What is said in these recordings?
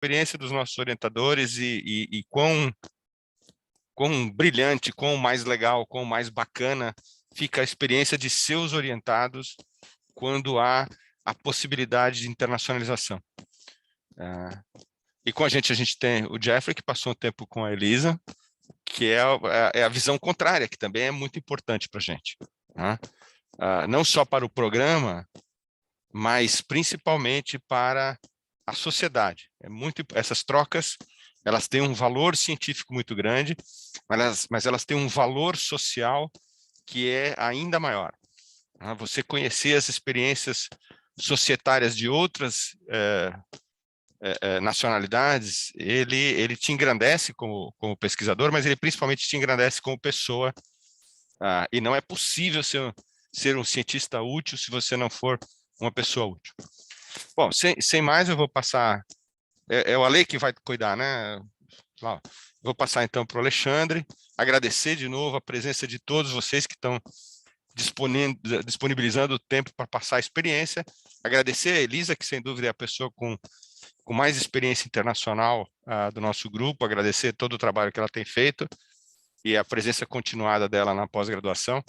experiência dos nossos orientadores e quão brilhante, quão mais legal, quão mais bacana fica a experiência de seus orientados quando há a possibilidade de internacionalização. E com a gente tem o Jeffrey, que passou um tempo com a Elisa, que é a visão contrária, que também é muito importante para a gente. Né? Não só para o programa, mas principalmente para a sociedade. Essas trocas, elas têm um valor científico muito grande, mas elas têm um valor social que é ainda maior. Você conhecer as experiências societárias de outras nacionalidades, ele te engrandece como pesquisador, mas ele principalmente te engrandece como pessoa. E não é possível ser um cientista útil se você não for uma pessoa útil. Bom, sem mais, eu vou passar... É o Ale que vai cuidar, né? Vou passar então para o Alexandre, agradecer de novo a presença de todos vocês que estão disponibilizando o tempo para passar a experiência, agradecer a Elisa, que sem dúvida é a pessoa com mais experiência internacional do nosso grupo, agradecer todo o trabalho que ela tem feito e a presença continuada dela na pós-graduação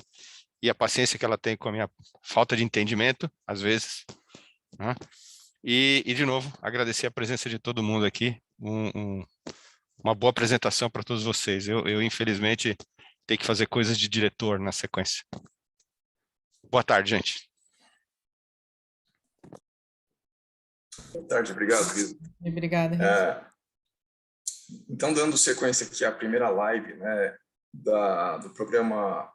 e a paciência que ela tem com a minha falta de entendimento, às vezes. Né? E, de novo, agradecer a presença de todo mundo aqui, uma boa apresentação para todos vocês. Eu, infelizmente, tenho que fazer coisas de diretor na sequência. Boa tarde, gente. Boa tarde, obrigado, Riso. Obrigada, Riso. Então, dando sequência aqui à primeira live, né, do programa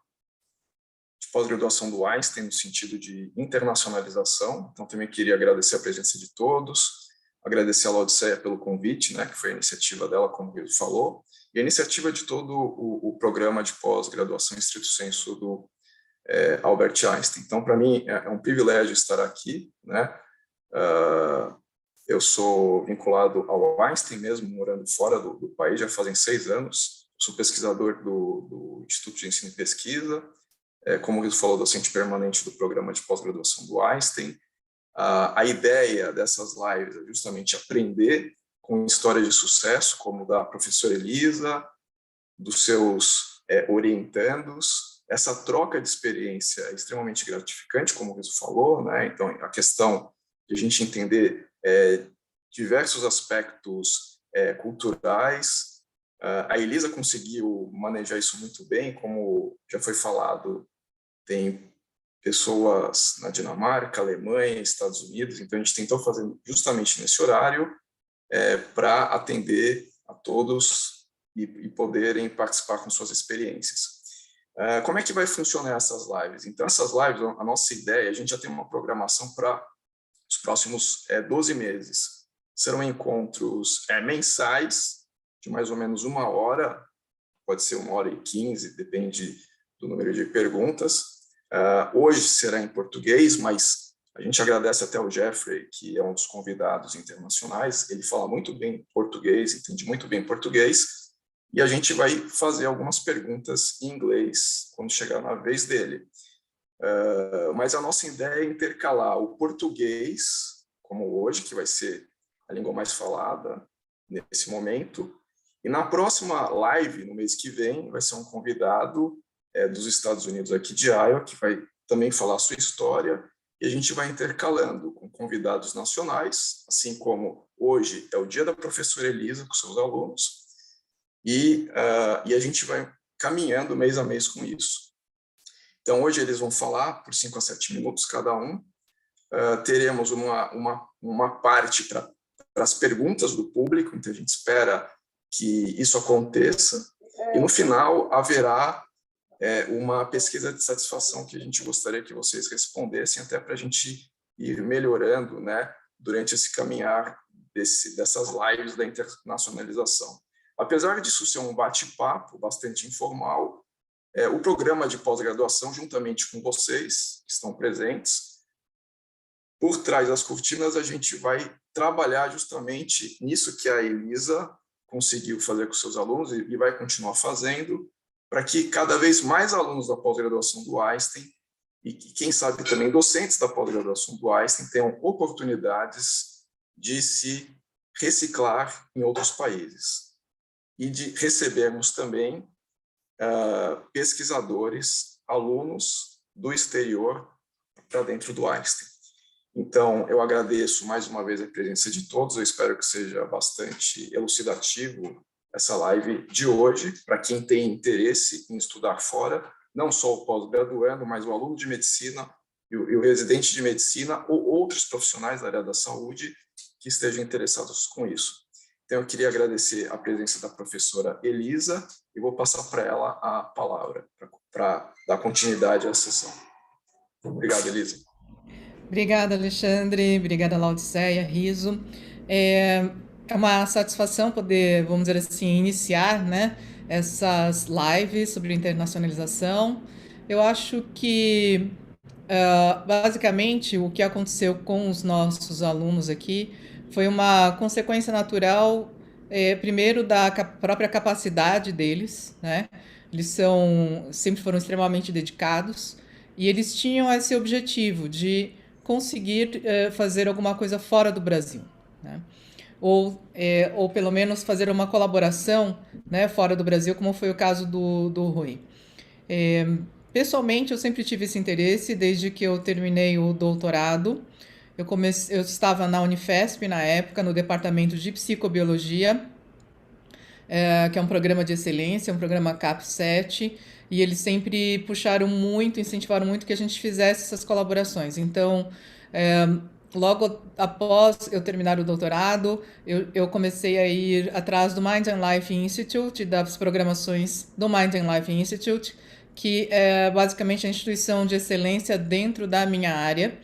de pós-graduação do Einstein, no sentido de internacionalização. Então, também queria agradecer a presença de todos, agradecer a Laodiceia pelo convite, né, que foi a iniciativa dela, como o Riso falou, e a iniciativa de todo o programa de pós-graduação em estrito senso do Albert Einstein. Então, para mim, é um privilégio estar aqui, né? Eu sou vinculado ao Einstein mesmo, morando fora do país, já fazem 6 anos. Sou pesquisador do Instituto de Ensino e Pesquisa, como o Riso falou, docente permanente do programa de pós-graduação do Einstein. A ideia dessas lives é justamente aprender com histórias de sucesso, como da professora Elisa, dos seus orientandos. Essa troca de experiência é extremamente gratificante, como o Riso falou, né? Então, a questão de a gente entender diversos aspectos culturais. A Elisa conseguiu manejar isso muito bem, como já foi falado, tem pessoas na Dinamarca, Alemanha, Estados Unidos, então a gente tentou fazer justamente nesse horário para atender a todos e poderem participar com suas experiências. Como é que vai funcionar essas lives? Então, essas lives, a nossa ideia, a gente já tem uma programação para os próximos 12 meses. Serão encontros mensais, de mais ou menos 1 hora, pode ser 1h15, depende do número de perguntas. Hoje será em português, mas a gente agradece até ao Jeffrey, que é um dos convidados internacionais. Ele fala muito bem português, entende muito bem português, e a gente vai fazer algumas perguntas em inglês quando chegar na vez dele. Mas a nossa ideia é intercalar o português, como hoje, que vai ser a língua mais falada nesse momento, e na próxima live, no mês que vem, vai ser um convidado dos Estados Unidos, aqui de Iowa, que vai também falar a sua história, e a gente vai intercalando com convidados nacionais, assim como hoje é o dia da professora Elisa com seus alunos, e a gente vai caminhando mês a mês com isso. Então, hoje eles vão falar por 5 a 7 minutos cada um. Teremos uma parte para as perguntas do público, então a gente espera que isso aconteça. E no final haverá uma pesquisa de satisfação que a gente gostaria que vocês respondessem, até para a gente ir melhorando, né, durante esse caminhar dessas lives da internacionalização. Apesar disso ser um bate-papo bastante informal, o programa de pós-graduação, juntamente com vocês que estão presentes, por trás das cortinas, a gente vai trabalhar justamente nisso que a Elisa conseguiu fazer com seus alunos e vai continuar fazendo, para que cada vez mais alunos da pós-graduação do Einstein e quem sabe também docentes da pós-graduação do Einstein tenham oportunidades de se reciclar em outros países e de recebermos também pesquisadores, alunos do exterior para dentro do Einstein. Então, eu agradeço mais uma vez a presença de todos, eu espero que seja bastante elucidativo essa live de hoje, para quem tem interesse em estudar fora, não só o pós-graduando, mas o aluno de medicina e o residente de medicina ou outros profissionais da área da saúde que estejam interessados com isso. Então, eu queria agradecer a presença da professora Elisa e vou passar para ela a palavra para dar continuidade à sessão. Obrigado, Elisa. Obrigada, Alexandre. Obrigada, Laodiceia, Riso. É uma satisfação poder, vamos dizer assim, iniciar, né, essas lives sobre internacionalização. Eu acho que, basicamente, o que aconteceu com os nossos alunos aqui foi uma consequência natural, primeiro, da própria capacidade deles, né? Eles sempre foram extremamente dedicados e eles tinham esse objetivo de conseguir fazer alguma coisa fora do Brasil, né? Ou pelo menos fazer uma colaboração, né, fora do Brasil, como foi o caso do Rui. Pessoalmente, eu sempre tive esse interesse desde que eu terminei o doutorado. Eu estava na Unifesp na época, no departamento de psicobiologia, que é um programa de excelência, um programa CAP7, e eles sempre puxaram muito, incentivaram muito que a gente fizesse essas colaborações. Então, logo após eu terminar o doutorado, eu comecei a ir atrás do Mind and Life Institute, das programações do Mind and Life Institute, que é basicamente a instituição de excelência dentro da minha área,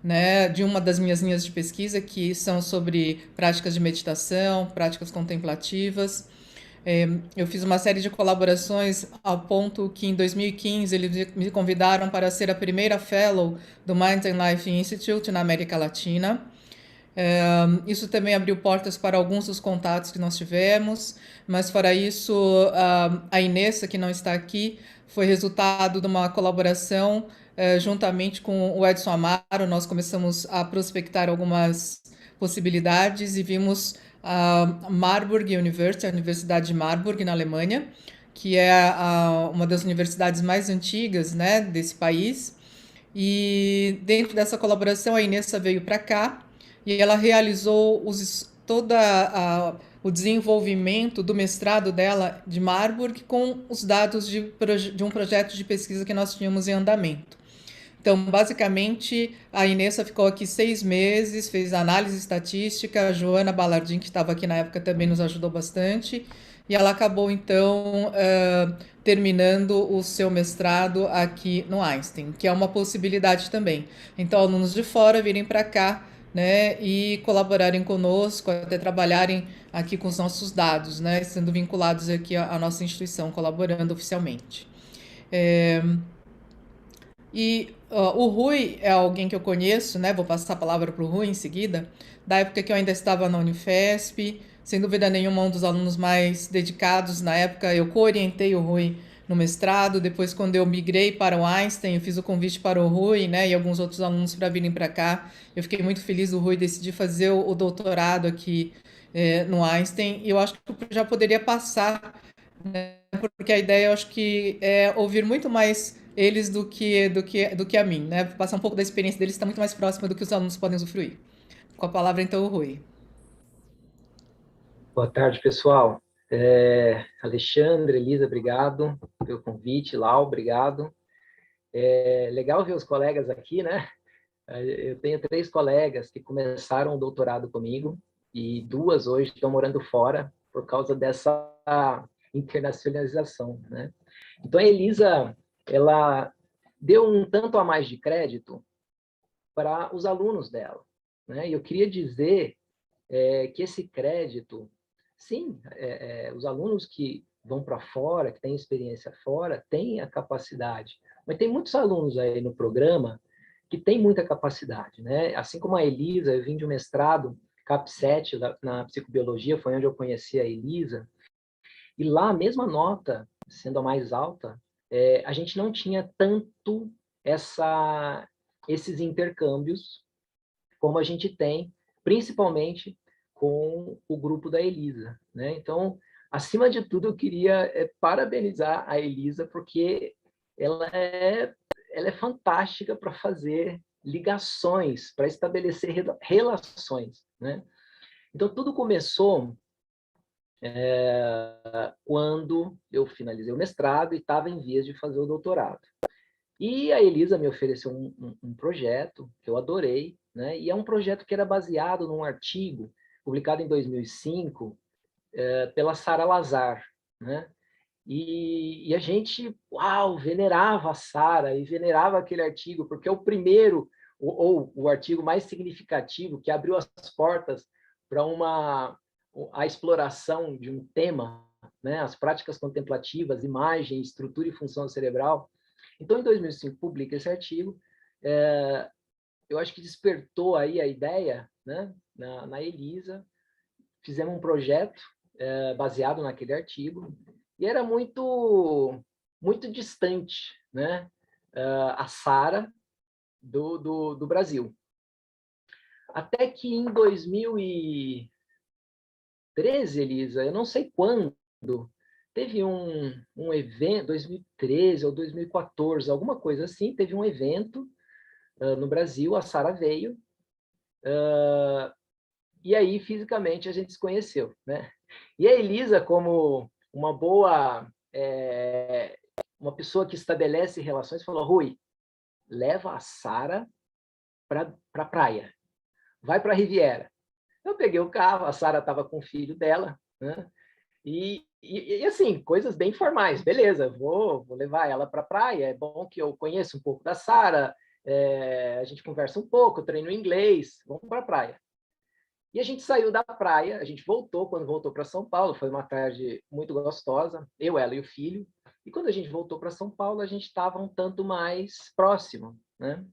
né, de uma das minhas linhas de pesquisa, que são sobre práticas de meditação, práticas contemplativas. Eu fiz uma série de colaborações ao ponto que em 2015 eles me convidaram para ser a primeira fellow do Mind and Life Institute na América Latina. Isso também abriu portas para alguns dos contatos que nós tivemos, mas fora isso, a Inessa, que não está aqui, foi resultado de uma colaboração juntamente com o Edson Amaro. Nós começamos a prospectar algumas possibilidades e vimos a Marburg University, a Universidade de Marburg, na Alemanha, que é uma das universidades mais antigas, né, desse país. E dentro dessa colaboração, a Inessa veio para cá e ela realizou o desenvolvimento do mestrado dela de Marburg com os dados de um projeto de pesquisa que nós tínhamos em andamento. Então, basicamente, a Inessa ficou aqui 6 meses, fez análise estatística, a Joana Ballardin, que estava aqui na época, também nos ajudou bastante, e ela acabou, então, terminando o seu mestrado aqui no Einstein, que é uma possibilidade também. Então, alunos de fora virem para cá, né, e colaborarem conosco, até trabalharem aqui com os nossos dados, né, sendo vinculados aqui à nossa instituição, colaborando oficialmente. O Rui é alguém que eu conheço, né? Vou passar a palavra para o Rui em seguida, da época que eu ainda estava na Unifesp, sem dúvida nenhuma um dos alunos mais dedicados na época. Eu co-orientei o Rui no mestrado, depois quando eu migrei para o Einstein, eu fiz o convite para o Rui, né, e alguns outros alunos para virem para cá. Eu fiquei muito feliz do Rui decidir fazer o doutorado aqui no Einstein, e eu acho que eu já poderia passar, né, porque a ideia eu acho que é ouvir muito mais eles do que a mim, né? Passar um pouco da experiência deles, está muito mais próxima do que os alunos podem usufruir. Com a palavra, então, o Rui. Boa tarde, pessoal. Alexandre, Elisa, obrigado pelo convite. Lau, obrigado. Legal ver os colegas aqui, né? Eu tenho 3 colegas que começaram o doutorado comigo e 2 hoje estão morando fora por causa dessa internacionalização, né? Então, a Elisa, ela deu um tanto a mais de crédito para os alunos dela, né? E eu queria dizer que esse crédito, sim, os alunos que vão para fora, que têm experiência fora, têm a capacidade, mas tem muitos alunos aí no programa que têm muita capacidade, né? Assim como a Elisa, eu vim de um mestrado CAP7 na psicobiologia, foi onde eu conheci a Elisa, e lá a mesma nota, sendo a mais alta, a gente não tinha tanto esses intercâmbios como a gente tem, principalmente com o grupo da Elisa, né? Então, acima de tudo, eu queria parabenizar a Elisa, porque ela é fantástica para fazer ligações, para estabelecer relações, né? Então, tudo começou quando eu finalizei o mestrado e estava em vias de fazer o doutorado. E a Elisa me ofereceu um projeto que eu adorei, né? E é um projeto que era baseado num artigo publicado em 2005 pela Sara Lazar, né? E a gente, uau, venerava a Sara e venerava aquele artigo, porque é o primeiro, ou o artigo mais significativo que abriu as portas para a exploração de um tema, né? As práticas contemplativas, imagem, estrutura e função cerebral. Então, em 2005, publica esse artigo. Eu acho que despertou aí a ideia, né? na Elisa. Fizemos um projeto baseado naquele artigo, e era muito distante, né? A Sara do Brasil. Até que em 2013, Elisa, eu não sei quando, teve um evento, 2013 ou 2014, alguma coisa assim, teve um evento no Brasil, a Sara veio, e aí, fisicamente, a gente se conheceu, né? E a Elisa, como uma boa... uma pessoa que estabelece relações, falou: Rui, leva a Sara para a praia, vai para a Riviera. Eu peguei o carro, a Sara estava com o filho dela, né? E assim, coisas bem formais. Beleza, vou levar ela para a praia, é bom que eu conheça um pouco da Sara, a gente conversa um pouco, treino inglês, vamos para a praia. E a gente saiu da praia, a gente voltou, quando voltou para São Paulo, foi uma tarde muito gostosa, eu, ela e o filho, e quando a gente voltou para São Paulo, a gente estava um tanto mais próximo, né?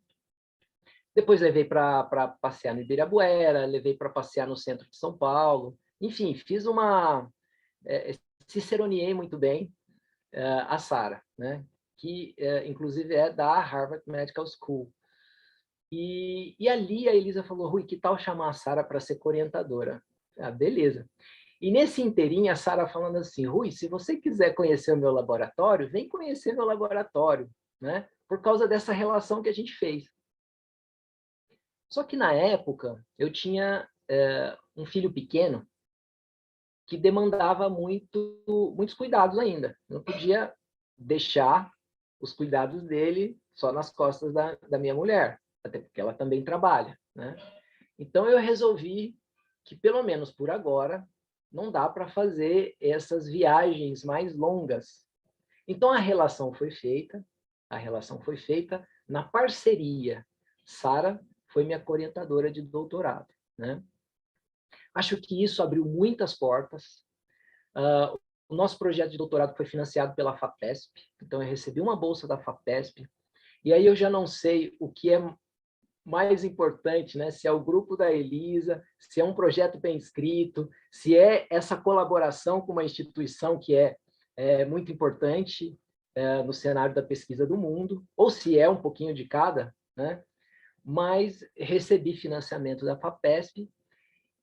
Depois levei para passear no Ibirapuera, levei para passear no centro de São Paulo, enfim, fiz ciceroneei muito bem a Sara, né? Que inclusive é da Harvard Medical School. E ali a Elisa falou: Rui, que tal chamar a Sara para ser orientadora? Ah, beleza. E nesse inteirinho, a Sara falando assim: Rui, se você quiser conhecer o meu laboratório, vem conhecer meu laboratório, né? Por causa dessa relação que a gente fez. Só que na época, eu tinha um filho pequeno que demandava muitos cuidados ainda. Eu não podia deixar os cuidados dele só nas costas da minha mulher, até porque ela também trabalha, né? Então, eu resolvi que, pelo menos por agora, não dá para fazer essas viagens mais longas. Então, a relação foi feita na parceria. Sara foi minha orientadora de doutorado, né? Acho que isso abriu muitas portas. O nosso projeto de doutorado foi financiado pela FAPESP, então eu recebi uma bolsa da FAPESP, e aí eu já não sei o que é mais importante, né? Se é o grupo da Elisa, se é um projeto bem escrito, se é essa colaboração com uma instituição que é muito importante no cenário da pesquisa do mundo, ou se é um pouquinho de cada, né? Mas recebi financiamento da FAPESP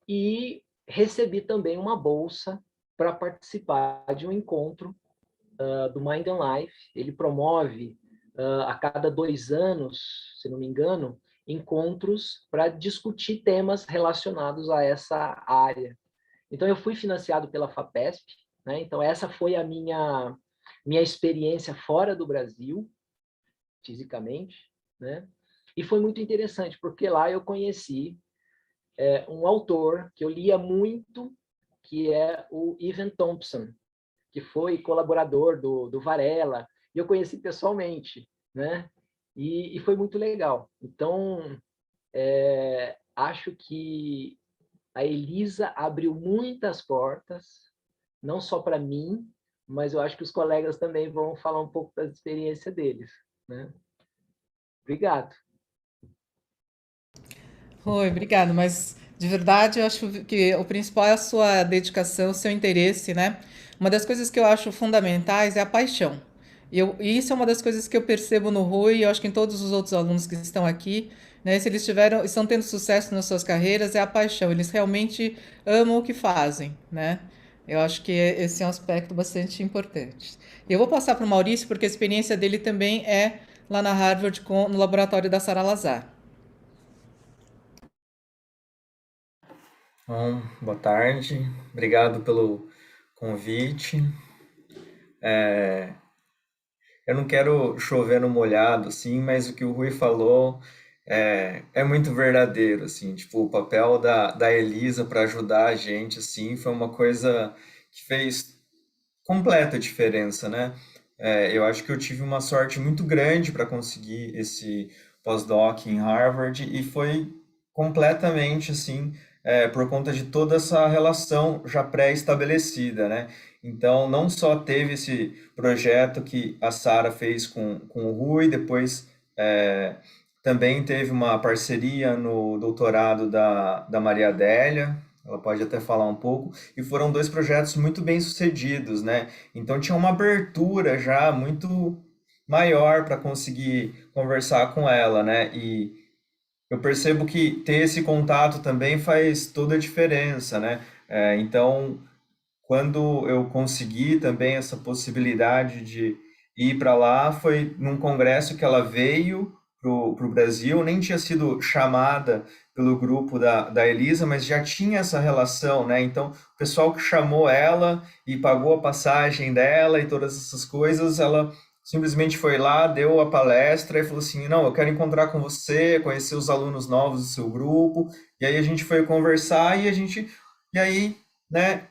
e recebi também uma bolsa para participar de um encontro do Mind and Life. Ele promove, a cada 2 anos, se não me engano, encontros para discutir temas relacionados a essa área. Então, eu fui financiado pela FAPESP, né? Então, essa foi a minha experiência fora do Brasil, fisicamente, né? E foi muito interessante, porque lá eu conheci um autor que eu lia muito, que é o Evan Thompson, que foi colaborador do Varela, e eu conheci pessoalmente, né? E foi muito legal. Então, acho que a Elisa abriu muitas portas, não só para mim, mas eu acho que os colegas também vão falar um pouco da experiência deles, né? Obrigado. Oi, obrigado, mas de verdade eu acho que o principal é a sua dedicação, o seu interesse, né? Uma das coisas que eu acho fundamentais é a paixão. E isso é uma das coisas que eu percebo no Rui, e eu acho que em todos os outros alunos que estão aqui, né? Se eles estão tendo sucesso nas suas carreiras, é a paixão. Eles realmente amam o que fazem, né? Eu acho que esse é um aspecto bastante importante. Eu vou passar para o Maurício, porque a experiência dele também é lá na Harvard, no laboratório da Sara Lazar. Bom, boa tarde, obrigado pelo convite. Eu não quero chover no molhado, assim, mas o que o Rui falou é muito verdadeiro, assim, tipo, o papel da Elisa para ajudar a gente, assim, foi uma coisa que fez completa diferença, né? Eu acho que eu tive uma sorte muito grande para conseguir esse pós-doc em Harvard e foi completamente assim, por conta de toda essa relação já pré-estabelecida, né? Então, não só teve esse projeto que a Sara fez com o Rui, depois também teve uma parceria no doutorado da Maria Adélia, ela pode até falar um pouco, e foram dois projetos muito bem sucedidos, né? Então tinha uma abertura já muito maior para conseguir conversar com ela, né? E eu percebo que ter esse contato também faz toda a diferença, né? Então, quando eu consegui também essa possibilidade de ir para lá, foi num congresso que ela veio para o Brasil, nem tinha sido chamada pelo grupo da Elisa, mas já tinha essa relação, né? Então, o pessoal que chamou ela e pagou a passagem dela e todas essas coisas, ela simplesmente foi lá, deu a palestra e falou assim, não, eu quero encontrar com você, conhecer os alunos novos do seu grupo, e aí a gente foi conversar e aí, né,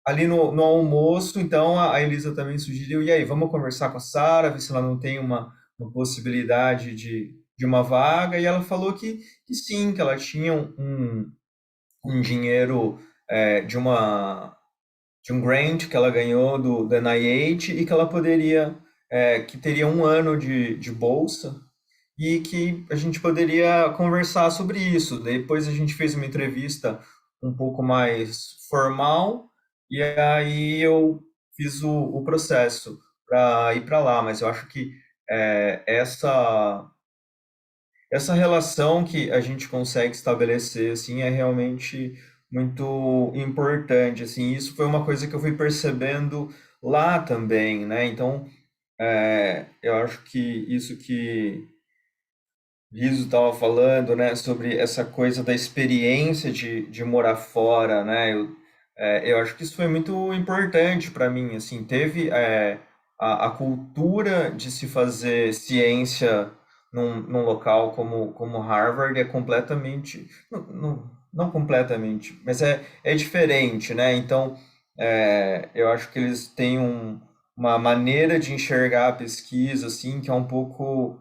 ali no almoço, então a Elisa também sugeriu, e aí, vamos conversar com a Sara, ver se ela não tem uma possibilidade de uma vaga, e ela falou que sim, que ela tinha um dinheiro de um grant que ela ganhou do NIH e que ela poderia, que teria um ano de bolsa, e que a gente poderia conversar sobre isso. Depois a gente fez uma entrevista um pouco mais formal, e aí eu fiz o processo para ir para lá, mas eu acho que essa relação que a gente consegue estabelecer assim é realmente muito importante, assim. Isso foi uma coisa que eu fui percebendo lá também, né? Então, eu acho que isso que Riso estava falando, né, sobre essa coisa da experiência de morar fora, né? Eu acho que isso foi muito importante para mim, assim, teve a cultura de se fazer ciência num local como Harvard é completamente, não completamente, mas é diferente, né? Então, eu acho que eles têm uma maneira de enxergar a pesquisa, assim, que é um pouco,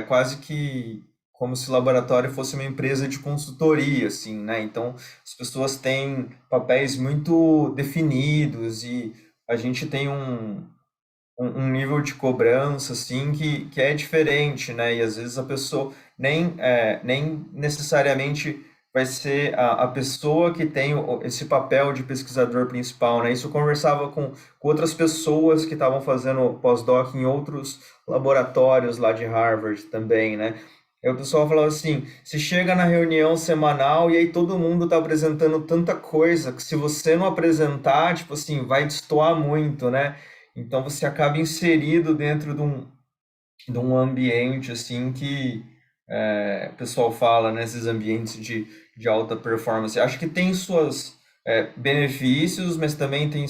quase que como se o laboratório fosse uma empresa de consultoria, assim, né? Então, as pessoas têm papéis muito definidos e a gente tem um nível de cobrança, assim, que é diferente, né? E às vezes a pessoa nem necessariamente vai ser a pessoa que tem esse papel de pesquisador principal, né? Isso eu conversava com outras pessoas que estavam fazendo pós-doc em outros laboratórios lá de Harvard também, né? Aí o pessoal falava assim, você chega na reunião semanal e aí todo mundo está apresentando tanta coisa que se você não apresentar, tipo assim, vai destoar muito, né? Então você acaba inserido dentro de um ambiente assim que o pessoal fala nesses ambientes de alta performance. Acho que tem suas benefícios, mas também tem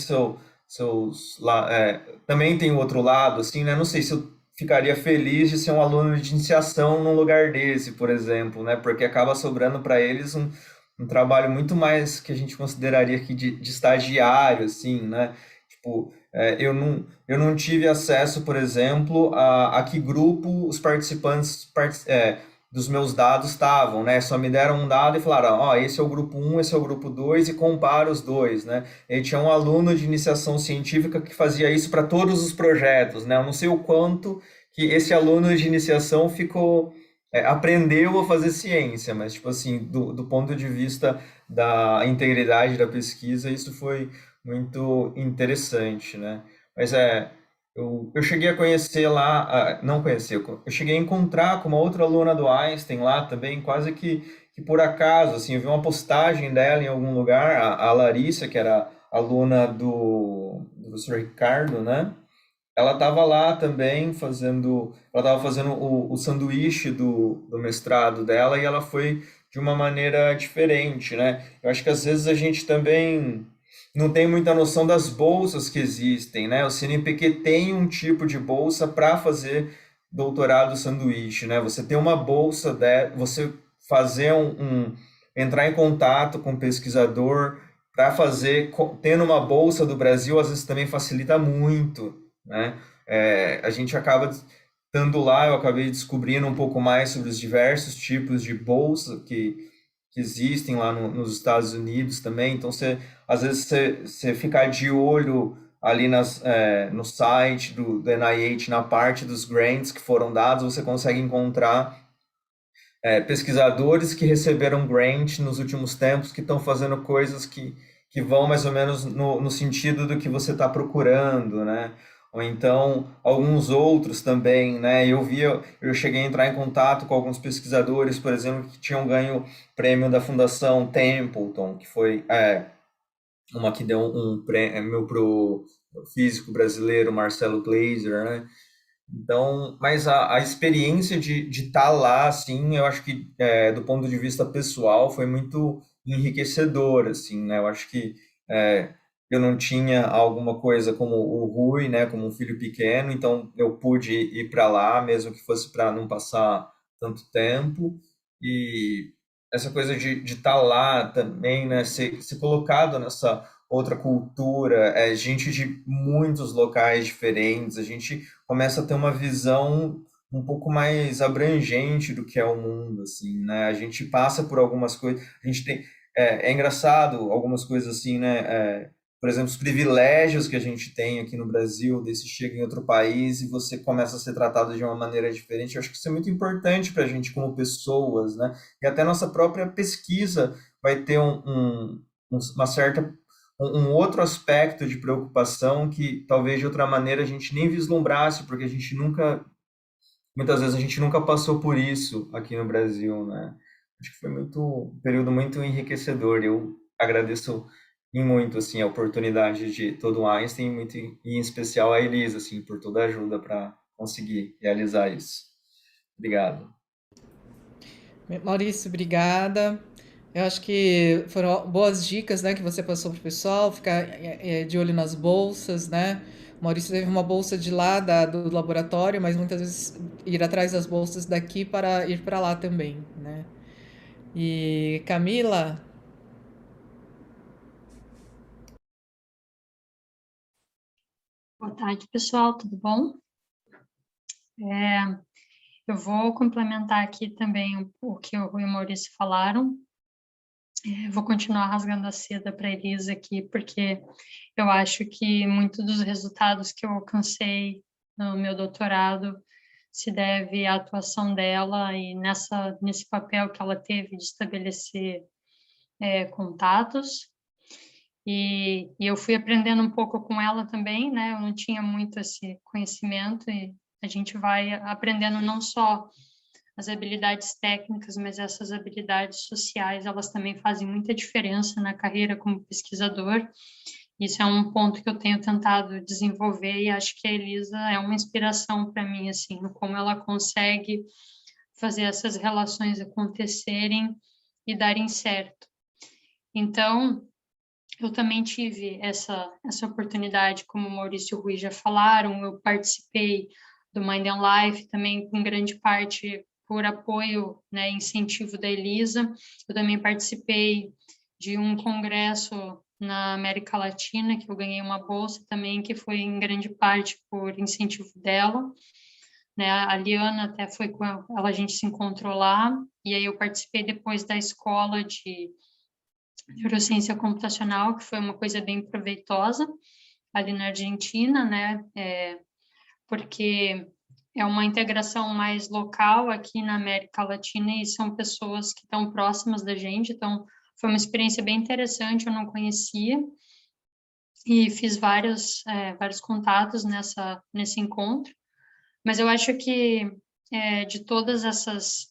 também tem o outro lado, assim, né? Não sei se eu ficaria feliz de ser um aluno de iniciação num lugar desse, por exemplo, né? Porque acaba sobrando para eles um trabalho muito mais que a gente consideraria aqui de estagiário, assim, né? Tipo, eu não tive acesso, por exemplo, a que grupo os participantes dos meus dados estavam, né? Só me deram um dado e falaram, ó, esse é o grupo 1, esse é o grupo 2 e compara os dois, né? E tinha um aluno de iniciação científica que fazia isso para todos os projetos, né? Eu não sei o quanto que esse aluno de iniciação aprendeu a fazer ciência, mas, tipo assim, do ponto de vista da integridade da pesquisa, isso foi muito interessante, né? Mas eu cheguei a conhecer lá, não conhecer, eu cheguei a encontrar com uma outra aluna do Einstein lá também, quase que por acaso, assim, eu vi uma postagem dela em algum lugar, a Larissa, que era aluna do professor Ricardo, né? Ela estava lá também ela estava fazendo o sanduíche do mestrado dela e ela foi de uma maneira diferente, né? Eu acho que às vezes a gente também não tem muita noção das bolsas que existem, né? O CNPq tem um tipo de bolsa para fazer doutorado sanduíche, né? Você tem uma bolsa, você fazer entrar em contato com um pesquisador para fazer, tendo uma bolsa do Brasil, às vezes também facilita muito, né? A gente acaba estando lá, eu acabei descobrindo um pouco mais sobre os diversos tipos de bolsa que existem lá nos Estados Unidos também. Então, às vezes você ficar de olho ali no site do NIH, na parte dos grants que foram dados, você consegue encontrar pesquisadores que receberam grant nos últimos tempos, que estão fazendo coisas que vão mais ou menos no sentido do que você está procurando, né? Ou então alguns outros também, né? Eu cheguei a entrar em contato com alguns pesquisadores, por exemplo, que tinham ganho prêmio da Fundação Templeton, que foi uma que deu um prêmio para o físico brasileiro Marcelo Gleiser, né? Então, mas a experiência de estar lá, assim, eu acho que do ponto de vista pessoal foi muito enriquecedor, assim, né? Eu acho que eu não tinha alguma coisa como o Rui, né, como um filho pequeno, então eu pude ir para lá, mesmo que fosse para não passar tanto tempo, e essa coisa de estar lá também, né, ser colocado nessa outra cultura, gente de muitos locais diferentes, a gente começa a ter uma visão um pouco mais abrangente do que é o mundo, assim, né? A gente passa por algumas coisas, a gente tem, engraçado algumas coisas assim, né? Por exemplo, os privilégios que a gente tem aqui no Brasil, desse chega em outro país e você começa a ser tratado de uma maneira diferente. Eu acho que isso é muito importante para a gente como pessoas, né? E até nossa própria pesquisa vai ter uma certa um outro aspecto de preocupação que talvez de outra maneira a gente nem vislumbrasse, porque muitas vezes a gente nunca passou por isso aqui no Brasil, né? Acho que foi um período muito enriquecedor. Eu agradeço em muito, assim, a oportunidade de todo o Einstein, muito em especial a Elisa, assim, por toda a ajuda para conseguir realizar isso. Obrigado. Maurício, obrigada. Eu acho que foram boas dicas, né, que você passou para o pessoal, ficar de olho nas bolsas, né? O Maurício teve uma bolsa de lá do laboratório, mas muitas vezes ir atrás das bolsas daqui para ir para lá também, né? E Camila? Boa tarde, pessoal, tudo bom? Eu vou complementar aqui também o que o Rui e o Maurício falaram. Vou continuar rasgando a seda para a Elisa aqui, porque eu acho que muitos dos resultados que eu alcancei no meu doutorado se deve à atuação dela e nesse papel que ela teve de estabelecer contatos. E eu fui aprendendo um pouco com ela também, né? Eu não tinha muito esse conhecimento e a gente vai aprendendo não só as habilidades técnicas, mas essas habilidades sociais, elas também fazem muita diferença na carreira como pesquisador. Isso é um ponto que eu tenho tentado desenvolver e acho que a Elisa é uma inspiração para mim, assim, no como ela consegue fazer essas relações acontecerem e darem certo. Então, eu também tive essa oportunidade, como o Maurício e o Rui já falaram, eu participei do Mind and Life, também em grande parte por apoio, né, incentivo da Elisa. Eu também participei de um congresso na América Latina, que eu ganhei uma bolsa também, que foi em grande parte por incentivo dela. Né, a Liana até foi com ela, a gente se encontrou lá, e aí eu participei depois da escola de neurociência computacional, que foi uma coisa bem proveitosa ali na Argentina, né? Porque é uma integração mais local aqui na América Latina e são pessoas que estão próximas da gente, então foi uma experiência bem interessante, eu não conhecia. e fiz vários contatos nesse encontro, mas eu acho que de todas essas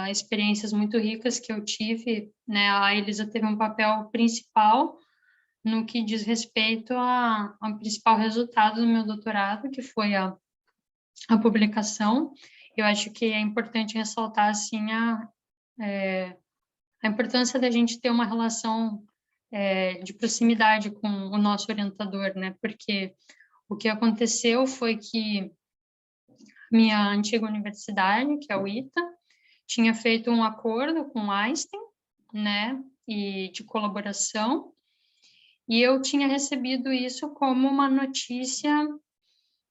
experiências muito ricas que eu tive, né, a Elisa teve um papel principal no que diz respeito ao principal resultado do meu doutorado, que foi a publicação. Eu acho que é importante ressaltar, assim, a importância da gente ter uma relação de proximidade com o nosso orientador, né? Porque o que aconteceu foi que minha antiga universidade, que é o ITA, tinha feito um acordo com o Einstein, né? E de colaboração, e eu tinha recebido isso como uma notícia,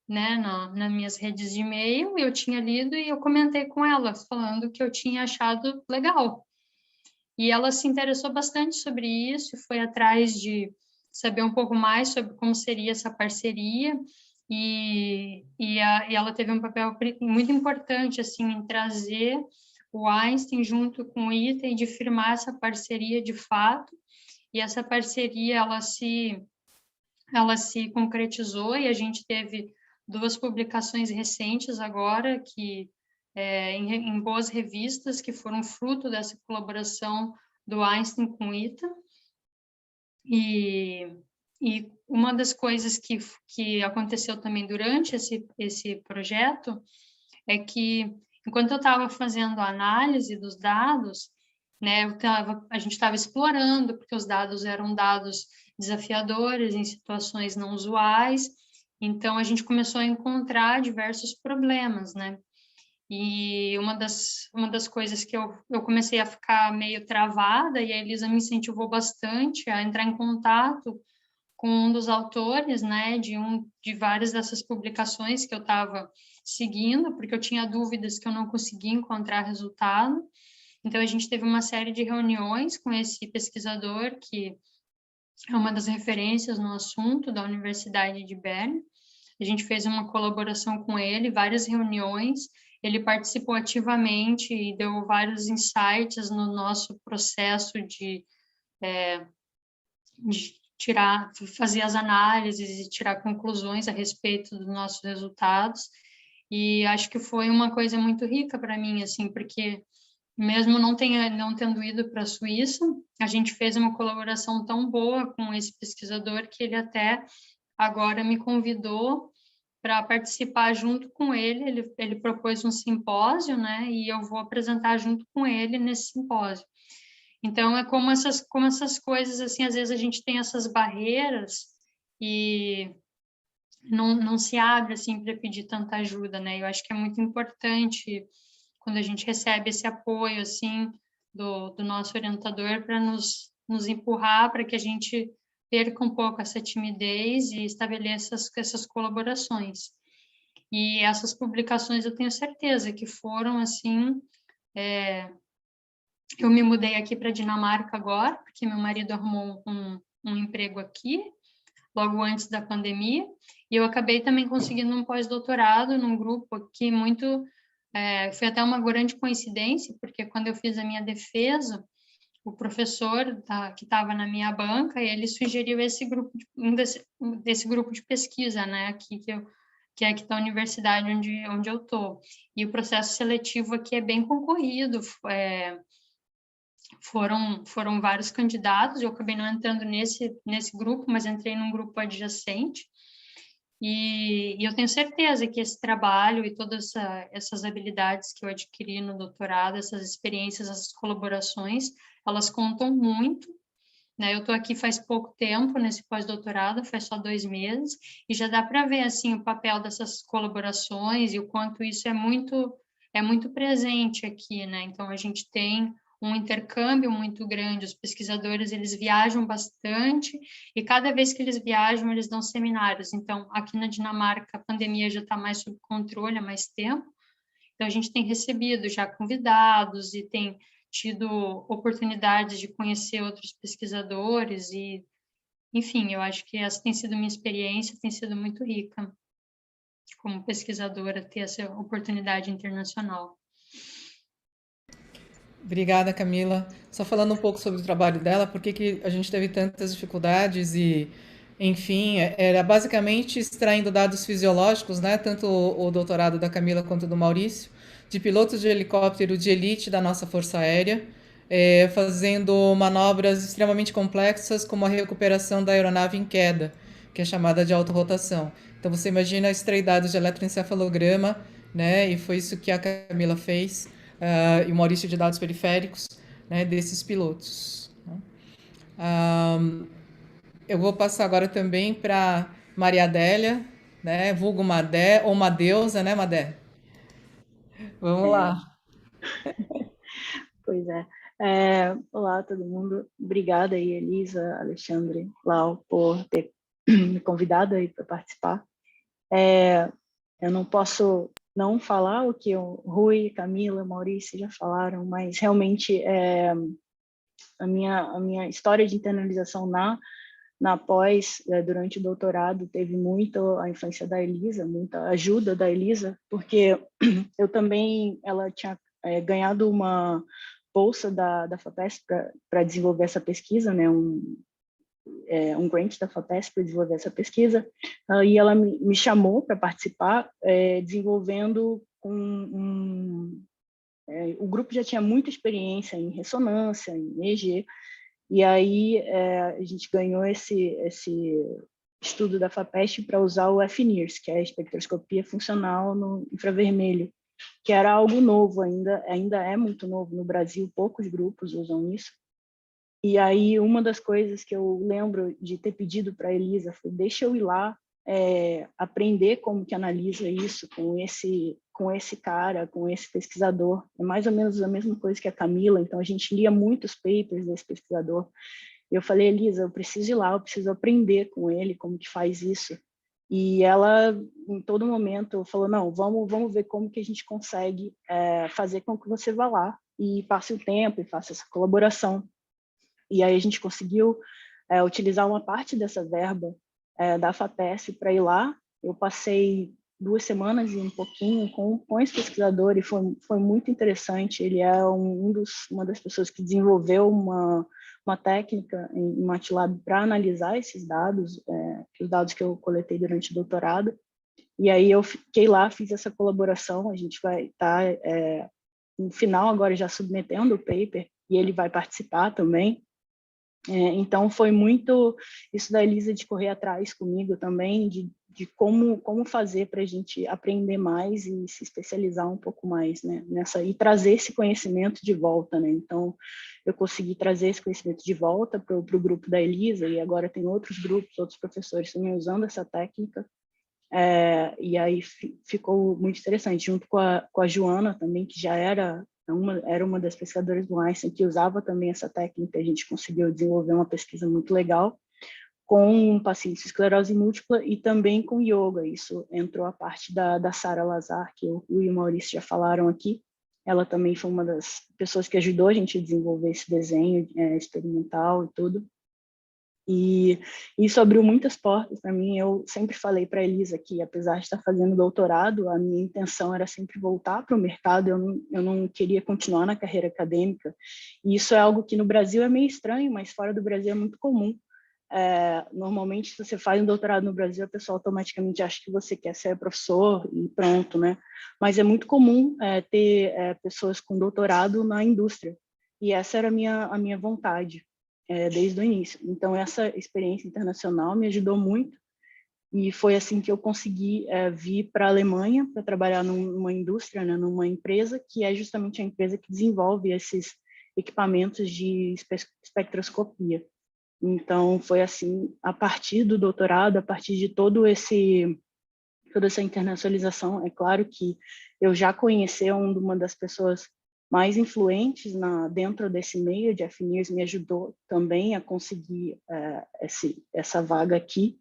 né, nas minhas redes de e-mail, eu tinha lido e eu comentei com ela, falando que eu tinha achado legal. E ela se interessou bastante sobre isso, foi atrás de saber um pouco mais sobre como seria essa parceria, e ela teve um papel muito importante, assim, em trazer o Einstein junto com o ITA e de firmar essa parceria de fato, e essa parceria, ela se concretizou, e a gente teve 2 publicações recentes agora, que em boas revistas, que foram fruto dessa colaboração do Einstein com o ITA. E uma das coisas que aconteceu também durante esse projeto é que, enquanto eu estava fazendo a análise dos dados, né, a gente estava explorando, porque os dados eram dados desafiadores, em situações não usuais, então a gente começou a encontrar diversos problemas, né? E uma das coisas que eu comecei a ficar meio travada, e a Elisa me incentivou bastante a entrar em contato com um dos autores, né, de várias dessas publicações que eu estava seguindo, porque eu tinha dúvidas que eu não conseguia encontrar resultado. Então, a gente teve uma série de reuniões com esse pesquisador, que é uma das referências no assunto da Universidade de Bern. A gente fez uma colaboração com ele, várias reuniões, ele participou ativamente e deu vários insights no nosso processo de fazer as análises e tirar conclusões a respeito dos nossos resultados. E acho que foi uma coisa muito rica para mim, assim, porque mesmo não tendo ido para a Suíça, a gente fez uma colaboração tão boa com esse pesquisador que ele até agora me convidou para participar junto com ele. Ele propôs um simpósio, né, e eu vou apresentar junto com ele nesse simpósio. Então, é como essas coisas, assim, às vezes a gente tem essas barreiras e não se abre, assim, para pedir tanta ajuda, né? Eu acho que é muito importante quando a gente recebe esse apoio, assim, do nosso orientador para nos empurrar para que a gente perca um pouco essa timidez e estabeleça essas colaborações. E essas publicações eu tenho certeza que foram, assim, eu me mudei aqui para a Dinamarca agora, porque meu marido arrumou um emprego aqui, logo antes da pandemia, e eu acabei também conseguindo um pós-doutorado num grupo aqui muito... foi até uma grande coincidência, porque quando eu fiz a minha defesa, o professor que estava na minha banca, ele sugeriu esse grupo, desse grupo de pesquisa, né, aqui que é aqui da universidade onde eu estou. E o processo seletivo aqui é bem concorrido, foram vários candidatos, eu acabei não entrando nesse grupo, mas entrei num grupo adjacente, e eu tenho certeza que esse trabalho e todas essas habilidades que eu adquiri no doutorado, essas experiências, essas colaborações, elas contam muito, né? Eu estou aqui faz pouco tempo nesse pós-doutorado, faz só 2 meses, e já dá para ver, assim, o papel dessas colaborações e o quanto isso é muito presente aqui, né? Então, a gente tem um intercâmbio muito grande, os pesquisadores, eles viajam bastante, e cada vez que eles viajam, eles dão seminários. Então, aqui na Dinamarca, a pandemia já está mais sob controle há mais tempo, então a gente tem recebido já convidados e tem tido oportunidades de conhecer outros pesquisadores e, enfim, eu acho que essa tem sido minha experiência, tem sido muito rica como pesquisadora, ter essa oportunidade internacional. Obrigada, Camila. Só falando um pouco sobre o trabalho dela, por que a gente teve tantas dificuldades e Enfim, era basicamente extraindo dados fisiológicos, né, tanto o doutorado da Camila quanto do Maurício, de pilotos de helicóptero de elite da nossa Força Aérea, fazendo manobras extremamente complexas, como a recuperação da aeronave em queda, que é chamada de autorrotação. Então você imagina extrair dados de eletroencefalograma, né, e foi isso que a Camila fez, e o Maurício de dados periféricos, né, desses pilotos. Eu vou passar agora também para Maria Adélia, né? Vulgo Madé, ou Madeusa, né, Madé? Vamos lá. Pois é. Olá, todo mundo. Obrigada aí, Elisa, Alexandre, Lau, por ter me convidado aí para participar. Eu não posso não falar o que o Rui, Camila, Maurício já falaram, mas realmente a minha história de internalização na pós, durante o doutorado, teve muito a influência da Elisa, muita ajuda da Elisa, porque eu também, ela tinha ganhado uma bolsa da FAPESP para desenvolver essa pesquisa, né, um grant da FAPESP para desenvolver essa pesquisa, e ela me chamou para participar, desenvolvendo o grupo já tinha muita experiência em ressonância, em EEG, e aí a gente ganhou esse estudo da FAPESP para usar o FNIRS, que é a espectroscopia funcional no infravermelho, que era algo novo ainda é muito novo no Brasil, poucos grupos usam isso. E aí uma das coisas que eu lembro de ter pedido para a Elisa foi: deixa eu ir lá aprender como que analisa isso com esse cara, com esse pesquisador. É mais ou menos a mesma coisa que a Camila, então a gente lia muitos papers desse pesquisador. E eu falei: Elisa, eu preciso ir lá, eu preciso aprender com ele como que faz isso. E ela, em todo momento, falou: não, vamos ver como que a gente consegue fazer com que você vá lá e passe o tempo e faça essa colaboração. E aí a gente conseguiu utilizar uma parte dessa verba da FAPESP para ir lá. Eu passei 2 semanas e um pouquinho com esse pesquisador e foi muito interessante. Ele é uma das pessoas que desenvolveu uma técnica em MATLAB para analisar esses dados, os dados que eu coletei durante o doutorado. E aí eu fiquei lá, fiz essa colaboração. A gente vai estar, no final, agora já submetendo o paper, e ele vai participar também. Então foi muito isso da Elisa de correr atrás comigo também, de como fazer para a gente aprender mais e se especializar um pouco mais, né, e trazer esse conhecimento de volta, né? Então eu consegui trazer esse conhecimento de volta para o grupo da Elisa, e agora tem outros grupos, outros professores também usando essa técnica, e aí ficou muito interessante, junto com a Joana também, que já era uma das pesquisadoras do Einstein, que usava também essa técnica. A gente conseguiu desenvolver uma pesquisa muito legal com pacientes de esclerose múltipla e também com yoga. Isso entrou a parte da Sara Lazar, que o Rui e o Maurício já falaram aqui. Ela também foi uma das pessoas que ajudou a gente a desenvolver esse desenho experimental e tudo. E isso abriu muitas portas para mim. Eu sempre falei para a Elisa que, apesar de estar fazendo doutorado, a minha intenção era sempre voltar para o mercado. Eu não queria continuar na carreira acadêmica. E isso é algo que no Brasil é meio estranho, mas fora do Brasil é muito comum. Normalmente, se você faz um doutorado no Brasil, a pessoa automaticamente acha que você quer ser professor e pronto, né? Mas é muito comum ter pessoas com doutorado na indústria. E essa era a minha vontade. Desde o início. Então, essa experiência internacional me ajudou muito, e foi assim que eu consegui vir para a Alemanha para trabalhar numa indústria, né, numa empresa que é justamente a empresa que desenvolve esses equipamentos de espectroscopia. Então, foi assim, a partir do doutorado, a partir de toda essa internacionalização. É claro que eu já conheci uma das pessoas mais influentes dentro desse meio de FNIRS, me ajudou também a conseguir essa vaga aqui,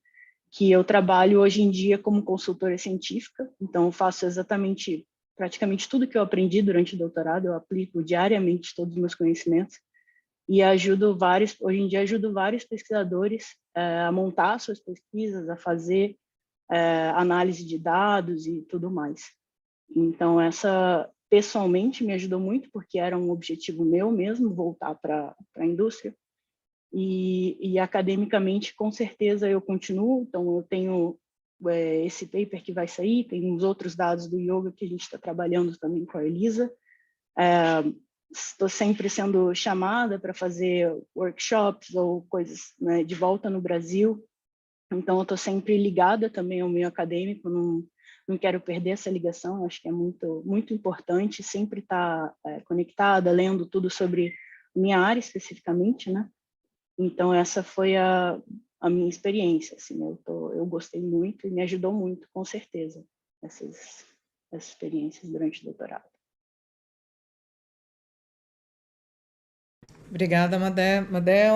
que eu trabalho hoje em dia como consultora científica. Então eu faço praticamente tudo que eu aprendi durante o doutorado, eu aplico diariamente todos os meus conhecimentos, e hoje em dia ajudo vários pesquisadores a montar suas pesquisas, a fazer análise de dados e tudo mais. Então, essa pessoalmente me ajudou muito, porque era um objetivo meu mesmo, voltar para a indústria. E academicamente, com certeza, eu continuo. Então, eu tenho esse paper que vai sair, tem os outros dados do yoga que a gente está trabalhando também com a Elisa. Estou sempre sendo chamada para fazer workshops ou coisas, né, de volta no Brasil. Então, eu estou sempre ligada também ao meio acadêmico, não quero perder essa ligação, acho que é muito, muito importante sempre estar conectada, lendo tudo sobre minha área especificamente, né? Então, essa foi a minha experiência, assim, eu gostei muito e me ajudou muito, com certeza, essas experiências durante o doutorado. Obrigada, Madé. Madé é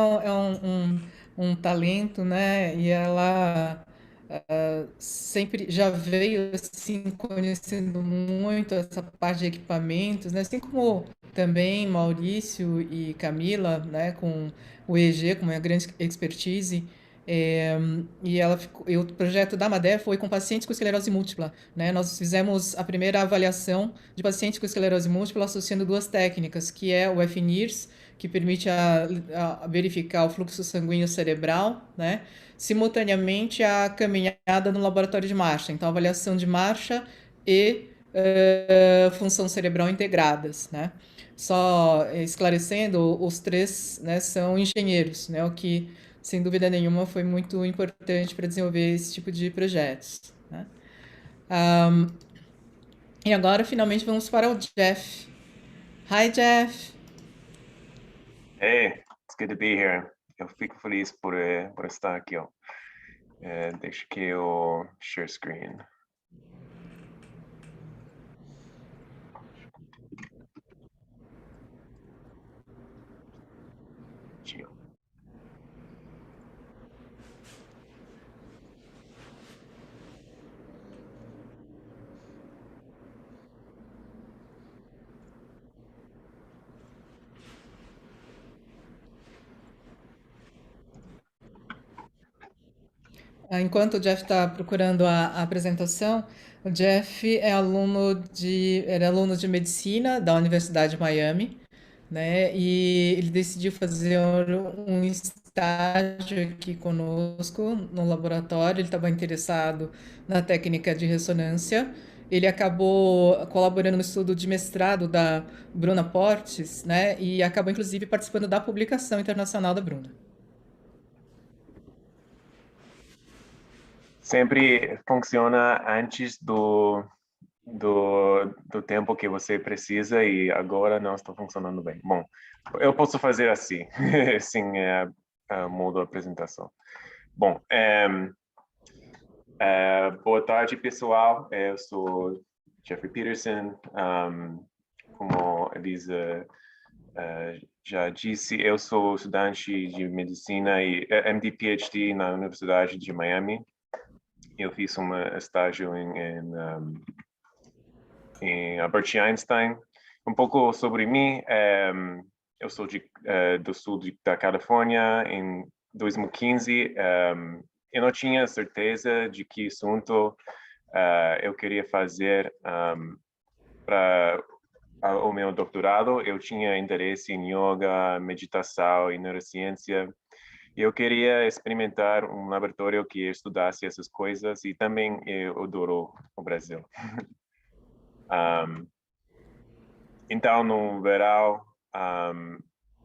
um talento, né? E ela sempre já veio assim conhecendo muito essa parte de equipamentos, né? Assim como também Maurício e Camila, né? Com o EEG, com uma grande expertise. E o projeto da Madé foi com pacientes com esclerose múltipla, né? Nós fizemos a primeira avaliação de pacientes com esclerose múltipla associando duas técnicas, que é o FNIRS, que permite a verificar o fluxo sanguíneo cerebral, né? Simultaneamente a caminhada no laboratório de marcha, então avaliação de marcha e função cerebral integradas, né? Só esclarecendo, os três, né, são engenheiros, né? O que sem dúvida nenhuma foi muito importante para desenvolver esse tipo de projetos, né? E agora finalmente vamos para o Jeff. Hi, Jeff. Hey, it's good to be here. Eu fico feliz por estar aqui, ó. Deixa que eu share screen. Enquanto o Jeff está procurando a apresentação, o Jeff era aluno de medicina da Universidade de Miami, né? E ele decidiu fazer um estágio aqui conosco no laboratório. Ele estava interessado na técnica de ressonância. Ele acabou colaborando no estudo de mestrado da Bruna Portes, né? E acabou inclusive participando da publicação internacional da Bruna. Sempre funciona antes do tempo que você precisa e agora não está funcionando bem. Bom, eu posso fazer assim, sem modo de apresentação. Bom, boa tarde, pessoal. Eu sou Jeffrey Peterson. Como a Elisa já disse, eu sou estudante de medicina e MD-PhD na Universidade de Miami. Eu fiz um estágio em Albert Einstein. Um pouco sobre mim, eu sou do sul da Califórnia. Em 2015, eu não tinha certeza de que assunto eu queria fazer para o meu doutorado. Eu tinha interesse em yoga, meditação e neurociência. Eu queria experimentar um laboratório que estudasse essas coisas e também eu adoro o Brasil. Então, no verão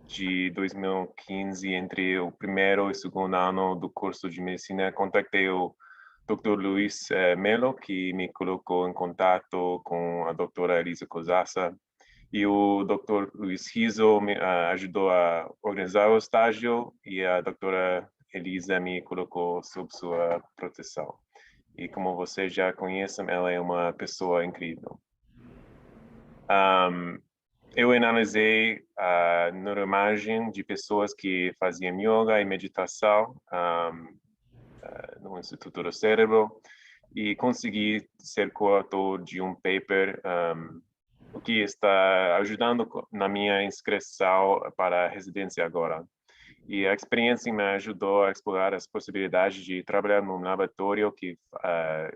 de 2015, entre o primeiro e o segundo ano do curso de medicina, contactei o Dr. Luiz Melo, que me colocou em contato com a doutora Elisa Cosassa. E o Dr. Luiz Rizzo me ajudou a organizar o estágio e a doutora Elisa me colocou sob sua proteção. E como vocês já conhecem, ela é uma pessoa incrível. Eu analisei a neuroimagem de pessoas que faziam yoga e meditação no Instituto do Cérebro e consegui ser coautor de um paper o que está ajudando na minha inscrição para a residência agora. E a experiência me ajudou a explorar as possibilidades de trabalhar num laboratório que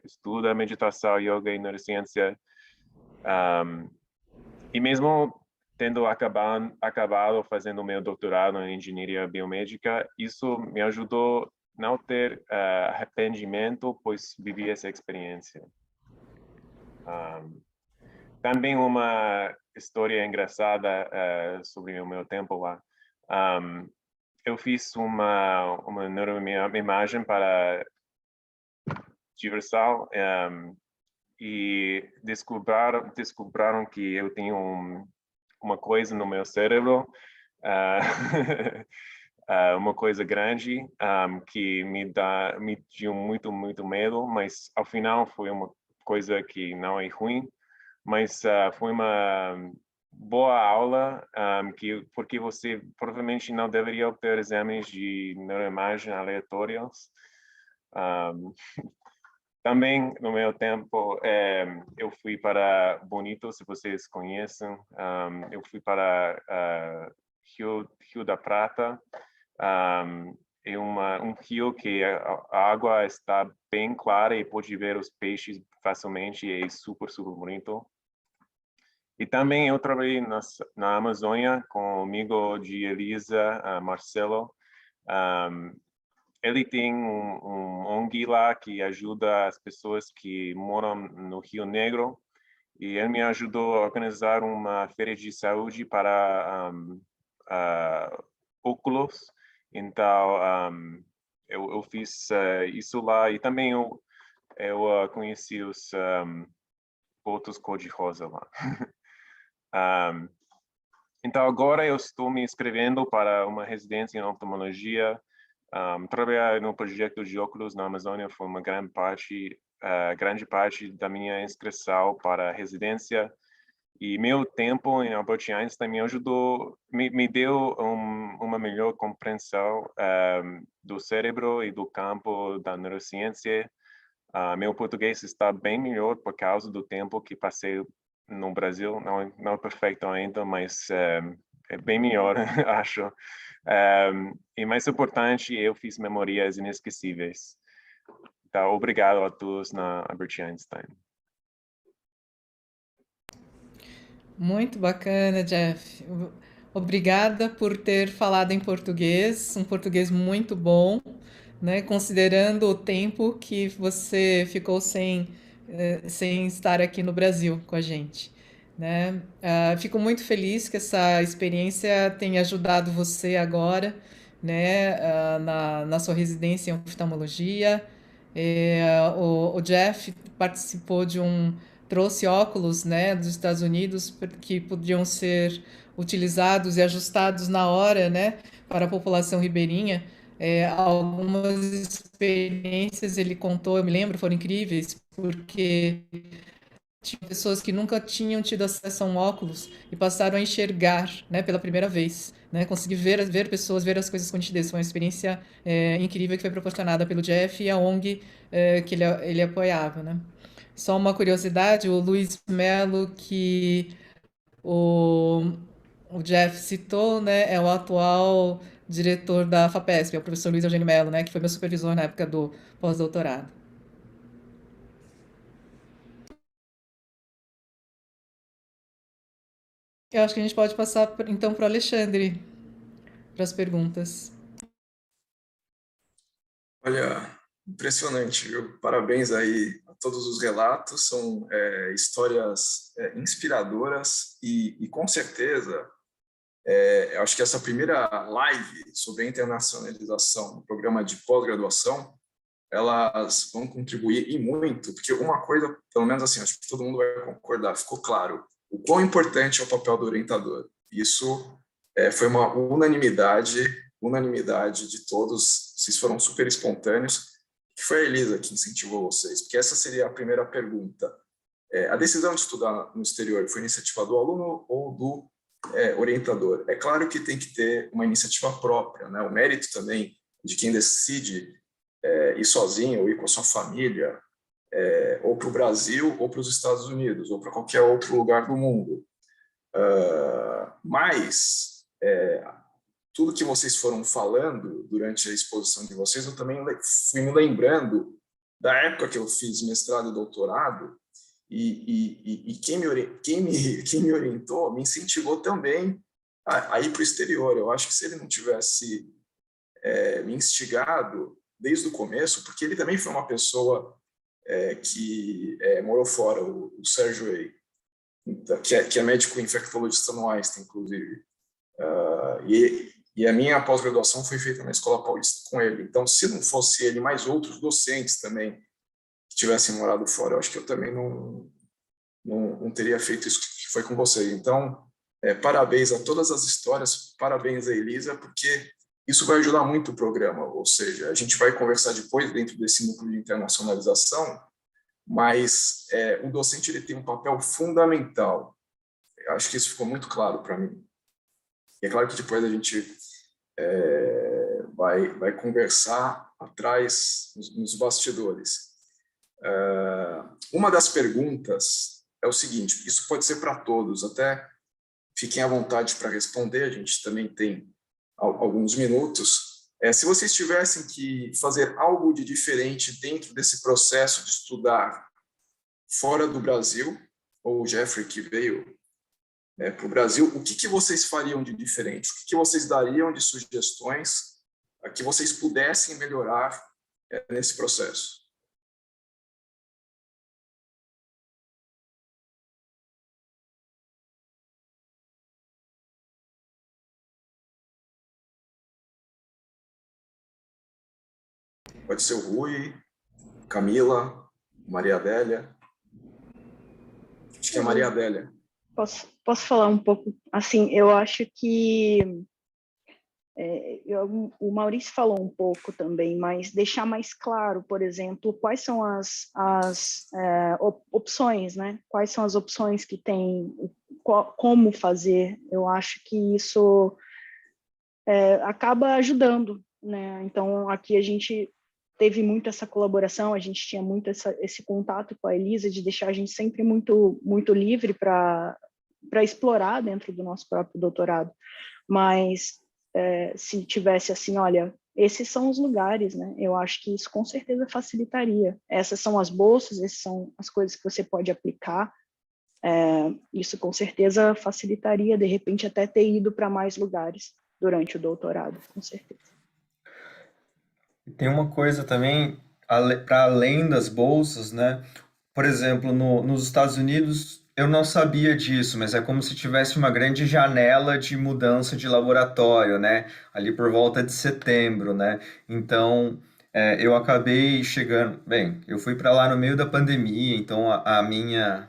estuda meditação, yoga e neurociência. E mesmo tendo acabado fazendo meu doutorado em engenharia biomédica, isso me ajudou a não ter arrependimento, pois vivi essa experiência. Também uma história engraçada sobre o meu tempo lá. Eu fiz uma neuroimagem para diversão e descobriram que eu tenho uma coisa no meu cérebro, uma coisa grande que me deu muito medo, mas ao final foi uma coisa que não é ruim, mas foi uma boa aula, porque você provavelmente não deveria obter exames de neuroimagem aleatórios. Também, no meu tempo, eu fui para Bonito, se vocês conhecem. Eu fui para Rio da Prata. É um rio que a água está bem clara e pode ver os peixes facilmente. É super bonito. E também eu trabalhei na Amazônia com o amigo de Elisa, Marcelo. Ele tem um ONG lá que ajuda as pessoas que moram no Rio Negro. E ele me ajudou a organizar uma feira de saúde para óculos. Então, eu fiz isso lá. E também eu conheci os botos cor-de-rosa lá. Então, agora eu estou me inscrevendo para uma residência em oftalmologia. Trabalhar no projeto de óculos na Amazônia foi uma grande parte da minha inscrição para a residência. E meu tempo em Albert Einstein me ajudou, me deu uma melhor compreensão do cérebro e do campo da neurociência. Meu português está bem melhor por causa do tempo que passei no Brasil. Não é perfeito ainda, mas é bem melhor, acho. E mais importante, eu fiz memórias inesquecíveis. Então, obrigado a todos na Albert Einstein. Muito bacana, Jeff. Obrigada por ter falado em português, um português muito bom, né? Considerando o tempo que você ficou sem estar aqui no Brasil com a gente, né? Fico muito feliz que essa experiência tenha ajudado você agora, né? Na sua residência em oftalmologia. O Jeff participou trouxe óculos, né, dos Estados Unidos que podiam ser utilizados e ajustados na hora, né, para a população ribeirinha. Algumas experiências ele contou, eu me lembro, foram incríveis, porque tinha pessoas que nunca tinham tido acesso a um óculos e passaram a enxergar, né, pela primeira vez, né, conseguir ver pessoas, ver as coisas com nitidez. Foi uma experiência incrível que foi proporcionada pelo Jeff e a ONG que ele apoiava, né. Só uma curiosidade, o Luiz Melo, que o Jeff citou, né, é o atual diretor da FAPESP, é o professor Luiz Eugênio Melo, né, que foi meu supervisor na época do pós-doutorado. Eu acho que a gente pode passar, então, para o Alexandre, para as perguntas. Olha, impressionante, viu? Parabéns aí a todos os relatos, são histórias inspiradoras e com certeza, eu acho que essa primeira live sobre a internacionalização no programa de pós-graduação, elas vão contribuir e muito, porque uma coisa, pelo menos assim, acho que todo mundo vai concordar, ficou claro o quão importante é o papel do orientador. Isso foi uma unanimidade de todos, vocês foram super espontâneos, que foi a Elisa que incentivou vocês, porque essa seria a primeira pergunta. A decisão de estudar no exterior foi iniciativa do aluno ou do orientador? É claro que tem que ter uma iniciativa própria, né? O mérito também de quem decide ir sozinho ou ir com a sua família, ou para o Brasil, ou para os Estados Unidos, ou para qualquer outro lugar do mundo. Mas tudo que vocês foram falando durante a exposição de vocês, eu também fui me lembrando da época que eu fiz mestrado e doutorado, E quem me orientou, me incentivou também a ir para o exterior. Eu acho que se ele não tivesse me instigado desde o começo, porque ele também foi uma pessoa que morou fora, o Sérgio Ei, que é médico infectologista no Einstein, inclusive. E a minha pós-graduação foi feita na Escola Paulista com ele. Então, se não fosse ele, mais outros docentes também que tivessem morado fora, eu acho que eu também não teria feito isso que foi com vocês. Então, parabéns a todas as histórias, parabéns a Elisa, porque isso vai ajudar muito o programa, ou seja, a gente vai conversar depois dentro desse núcleo de internacionalização, mas o docente ele tem um papel fundamental. Eu acho que isso ficou muito claro para mim. E é claro que depois a gente vai conversar atrás, nos bastidores. Uma das perguntas é o seguinte, isso pode ser para todos, até fiquem à vontade para responder, a gente também tem alguns minutos. Se vocês tivessem que fazer algo de diferente dentro desse processo de estudar fora do Brasil, ou o Jeffrey que veio para o Brasil, o que vocês fariam de diferente? O que vocês dariam de sugestões a que vocês pudessem melhorar nesse processo? Pode ser o Rui, Camila, Maria Adélia. Acho que é Maria Adélia. Posso falar um pouco? Assim, eu acho que o Maurício falou um pouco também, mas deixar mais claro, por exemplo, quais são as opções, né? Quais são as opções que tem, como fazer. Eu acho que isso acaba ajudando, né? Então, aqui a gente teve muito essa colaboração, a gente tinha muito esse contato com a Elisa, de deixar a gente sempre muito, muito livre para explorar dentro do nosso próprio doutorado. Mas se tivesse assim, olha, esses são os lugares, né? Eu acho que isso com certeza facilitaria. Essas são as bolsas, essas são as coisas que você pode aplicar. Isso com certeza facilitaria, de repente, até ter ido para mais lugares durante o doutorado, com certeza. Tem uma coisa também, para além das bolsas, né? Por exemplo, nos Estados Unidos, eu não sabia disso, mas é como se tivesse uma grande janela de mudança de laboratório, né? Ali por volta de setembro, né? Então, eu acabei chegando... Bem, eu fui para lá no meio da pandemia, então a minha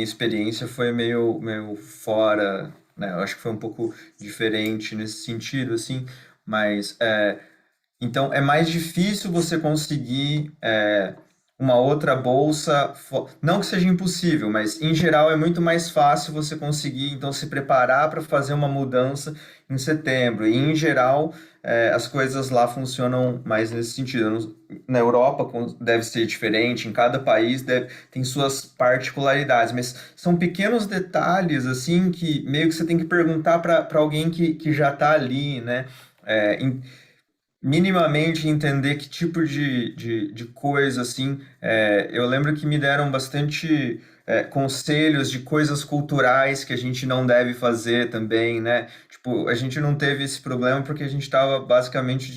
experiência foi meio fora, né? Eu acho que foi um pouco diferente nesse sentido, assim, mas... Então, é mais difícil você conseguir uma outra bolsa, não que seja impossível, mas em geral é muito mais fácil você conseguir, então, se preparar para fazer uma mudança em setembro. E, em geral, as coisas lá funcionam mais nesse sentido. Na Europa deve ser diferente, em cada país tem suas particularidades, mas são pequenos detalhes, assim, que meio que você tem que perguntar para alguém que já está ali, né? Minimamente entender que tipo de coisa, assim, eu lembro que me deram bastante conselhos de coisas culturais que a gente não deve fazer também, né? Tipo, a gente não teve esse problema porque a gente estava basicamente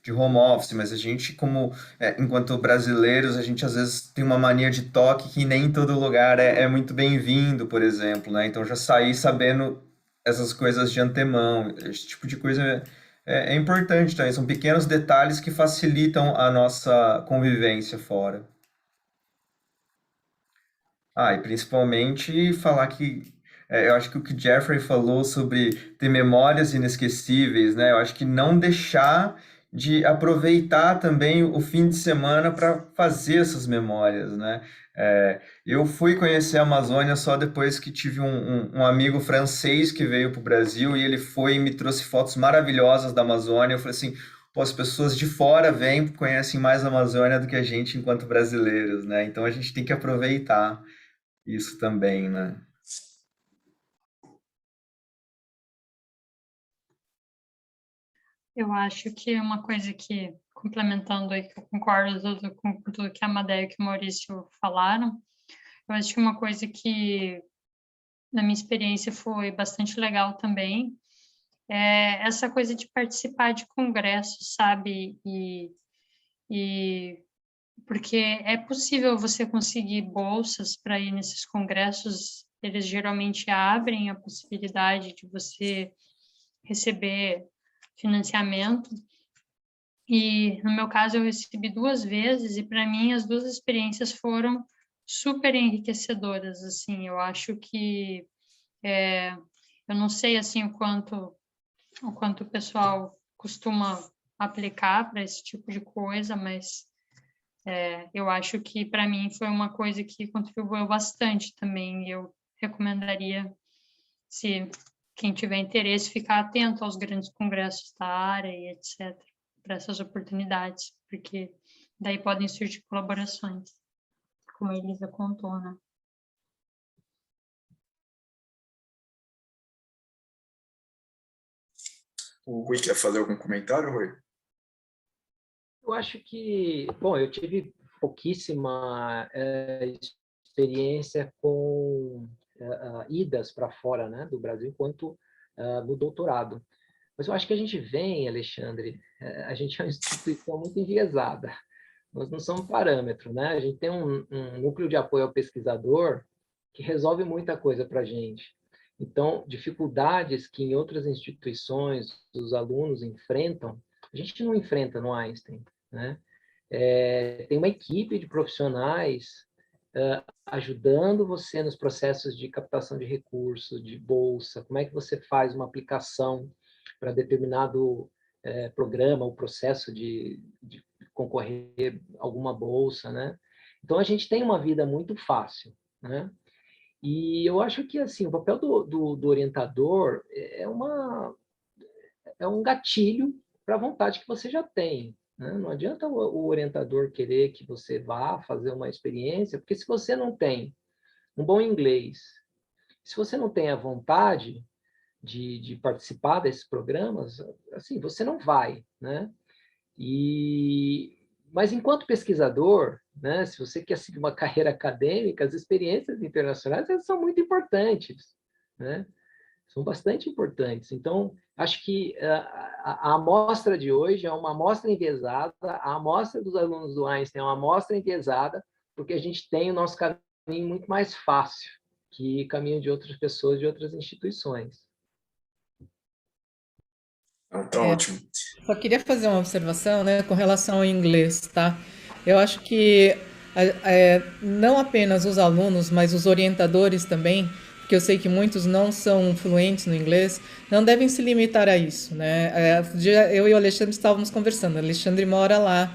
de home office, mas a gente, como, enquanto brasileiros, a gente às vezes tem uma mania de toque que nem em todo lugar é muito bem-vindo, por exemplo, né? Então, já saí sabendo essas coisas de antemão, esse tipo de coisa é importante também, são pequenos detalhes que facilitam a nossa convivência fora. E principalmente falar que eu acho que o que Jeffrey falou sobre ter memórias inesquecíveis, né? Eu acho que não deixar de aproveitar também o fim de semana para fazer essas memórias, né? Eu fui conhecer a Amazônia só depois que tive um amigo francês que veio para o Brasil e ele foi e me trouxe fotos maravilhosas da Amazônia. Eu falei assim, pô, as pessoas de fora vêm, conhecem mais a Amazônia do que a gente enquanto brasileiros, né? Então a gente tem que aproveitar isso também, né? Eu acho que uma coisa que, complementando aí, que eu concordo com tudo que a Amadéia e que o Maurício falaram, Eu acho que uma coisa que, na minha experiência, foi bastante legal também é essa coisa de participar de congressos, sabe? E porque é possível você conseguir bolsas para ir nesses congressos, eles geralmente abrem a possibilidade de você receber financiamento. E, no meu caso, eu recebi 2 vezes, e para mim as 2 experiências foram super enriquecedoras, assim. Eu acho que, eu não sei, assim, o quanto o pessoal costuma aplicar para esse tipo de coisa, mas eu acho que, para mim, foi uma coisa que contribuiu bastante também. Eu recomendaria, se quem tiver interesse, ficar atento aos grandes congressos da área e etc., para essas oportunidades, porque daí podem surgir colaborações, como a Elisa contou, né? O Rui quer fazer algum comentário, Rui? Eu acho que, bom, eu tive pouquíssima experiência com idas para fora, né, do Brasil, enquanto no doutorado. Mas eu acho que a gente vem, Alexandre, a gente é uma instituição muito enviesada. Nós não somos parâmetro, né? A gente tem um núcleo de apoio ao pesquisador que resolve muita coisa para a gente. Então, dificuldades que em outras instituições os alunos enfrentam, a gente não enfrenta no Einstein, né? Tem uma equipe de profissionais ajudando você nos processos de captação de recursos, de bolsa, como é que você faz uma aplicação para determinado programa, o processo de concorrer a alguma bolsa, né? Então, a gente tem uma vida muito fácil, né? E eu acho que, assim, o papel do orientador é um gatilho para a vontade que você já tem, né? Não adianta o orientador querer que você vá fazer uma experiência, porque se você não tem um bom inglês, se você não tem a vontade de participar desses programas, assim, você não vai, né? Mas enquanto pesquisador, né, se você quer seguir uma carreira acadêmica, as experiências internacionais são muito importantes, né? São bastante importantes. Então, acho que a amostra de hoje é uma amostra enviesada, a amostra dos alunos do Einstein é uma amostra enviesada, porque a gente tem o nosso caminho muito mais fácil que caminho de outras pessoas, de outras instituições. Tá ótimo. Só queria fazer uma observação, né, com relação ao inglês, tá? Eu acho que não apenas os alunos, mas os orientadores também, porque eu sei que muitos não são fluentes no inglês, não devem se limitar a isso, né? Eu e o Alexandre estávamos conversando, o Alexandre mora lá,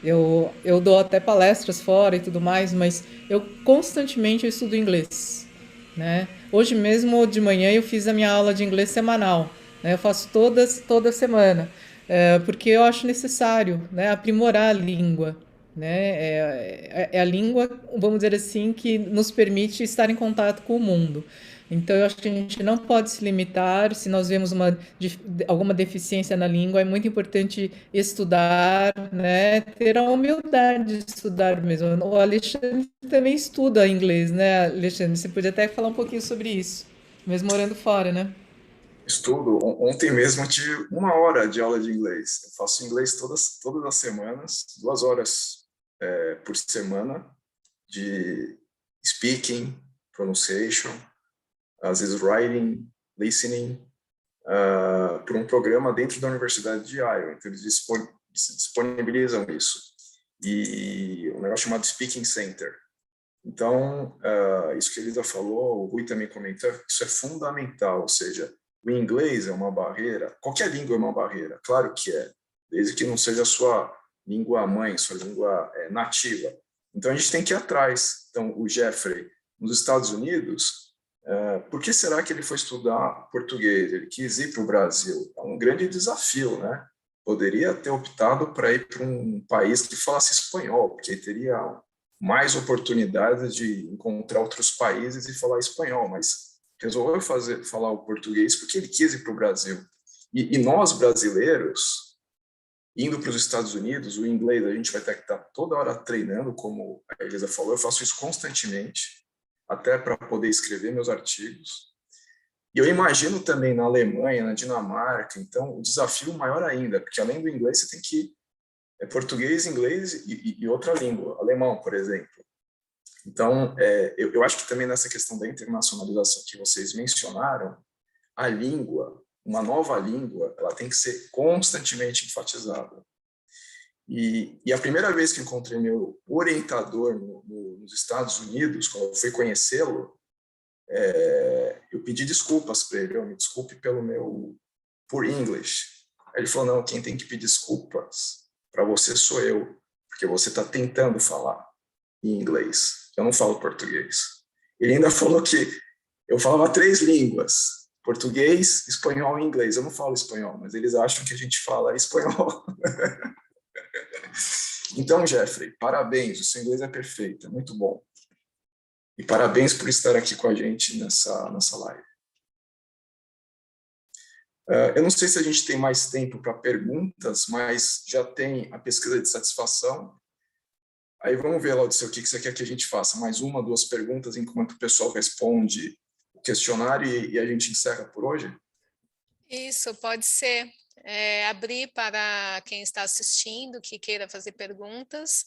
eu dou até palestras fora e tudo mais, mas eu constantemente estudo inglês, né? Hoje mesmo de manhã eu fiz a minha aula de inglês semanal, né? Eu faço toda semana, porque eu acho necessário, né, aprimorar a língua, né? É a língua, vamos dizer assim, que nos permite estar em contato com o mundo. Então, eu acho que a gente não pode se limitar. Se nós vemos alguma deficiência na língua, é muito importante estudar, né? Ter a humildade de estudar mesmo. O Alexandre também estuda inglês, né, Alexandre? Você podia até falar um pouquinho sobre isso, mesmo morando fora, né? Estudo. Ontem mesmo eu tive 1 hora de aula de inglês. Eu faço inglês todas as semanas, 2 horas por semana de speaking, pronunciation, às vezes writing, listening, por um programa dentro da Universidade de Iowa. Então, eles disponibilizam isso. E um negócio chamado Speaking Center. Então, isso que a Elisa falou, o Rui também comentou, isso é fundamental, ou seja, o inglês é uma barreira, qualquer língua é uma barreira, claro que é, desde que não seja a sua língua mãe, sua língua nativa. Então, a gente tem que ir atrás. Então, o Jeffrey, nos Estados Unidos, por que será que ele foi estudar português? Ele quis ir para o Brasil. É um grande desafio, né? Poderia ter optado para ir para um país que falasse espanhol, porque teria mais oportunidades de encontrar outros países e falar espanhol, mas resolveu falar o português porque ele quis ir para o Brasil. E nós, brasileiros, indo para os Estados Unidos, o inglês a gente vai ter que estar toda hora treinando, como a Elisa falou, eu faço isso constantemente. até para poder escrever meus artigos. E eu imagino também na Alemanha, na Dinamarca, então o desafio maior ainda, porque além do inglês você tem que português, inglês e outra língua, alemão, por exemplo. Então, eu acho que também nessa questão da internacionalização que vocês mencionaram, a língua, uma nova língua, ela tem que ser constantemente enfatizada. E a primeira vez que encontrei meu orientador nos Estados Unidos, quando eu fui conhecê-lo, eu pedi desculpas para ele, me desculpe pelo meu poor English. Aí ele falou, não, quem tem que pedir desculpas para você sou eu, porque você está tentando falar em inglês. Eu não falo português. Ele ainda falou que eu falava 3 línguas, português, espanhol e inglês. Eu não falo espanhol, mas eles acham que a gente fala espanhol. Então, Jeffrey, parabéns, o seu inglês é perfeito, é muito bom. E parabéns por estar aqui com a gente nessa live. Eu não sei se a gente tem mais tempo para perguntas, mas já tem a pesquisa de satisfação. Aí vamos ver, Laudiceu, o que você quer que a gente faça? Mais 1, 2 perguntas enquanto o pessoal responde o questionário e a gente encerra por hoje? Isso, pode ser. Abrir para quem está assistindo, que queira fazer perguntas.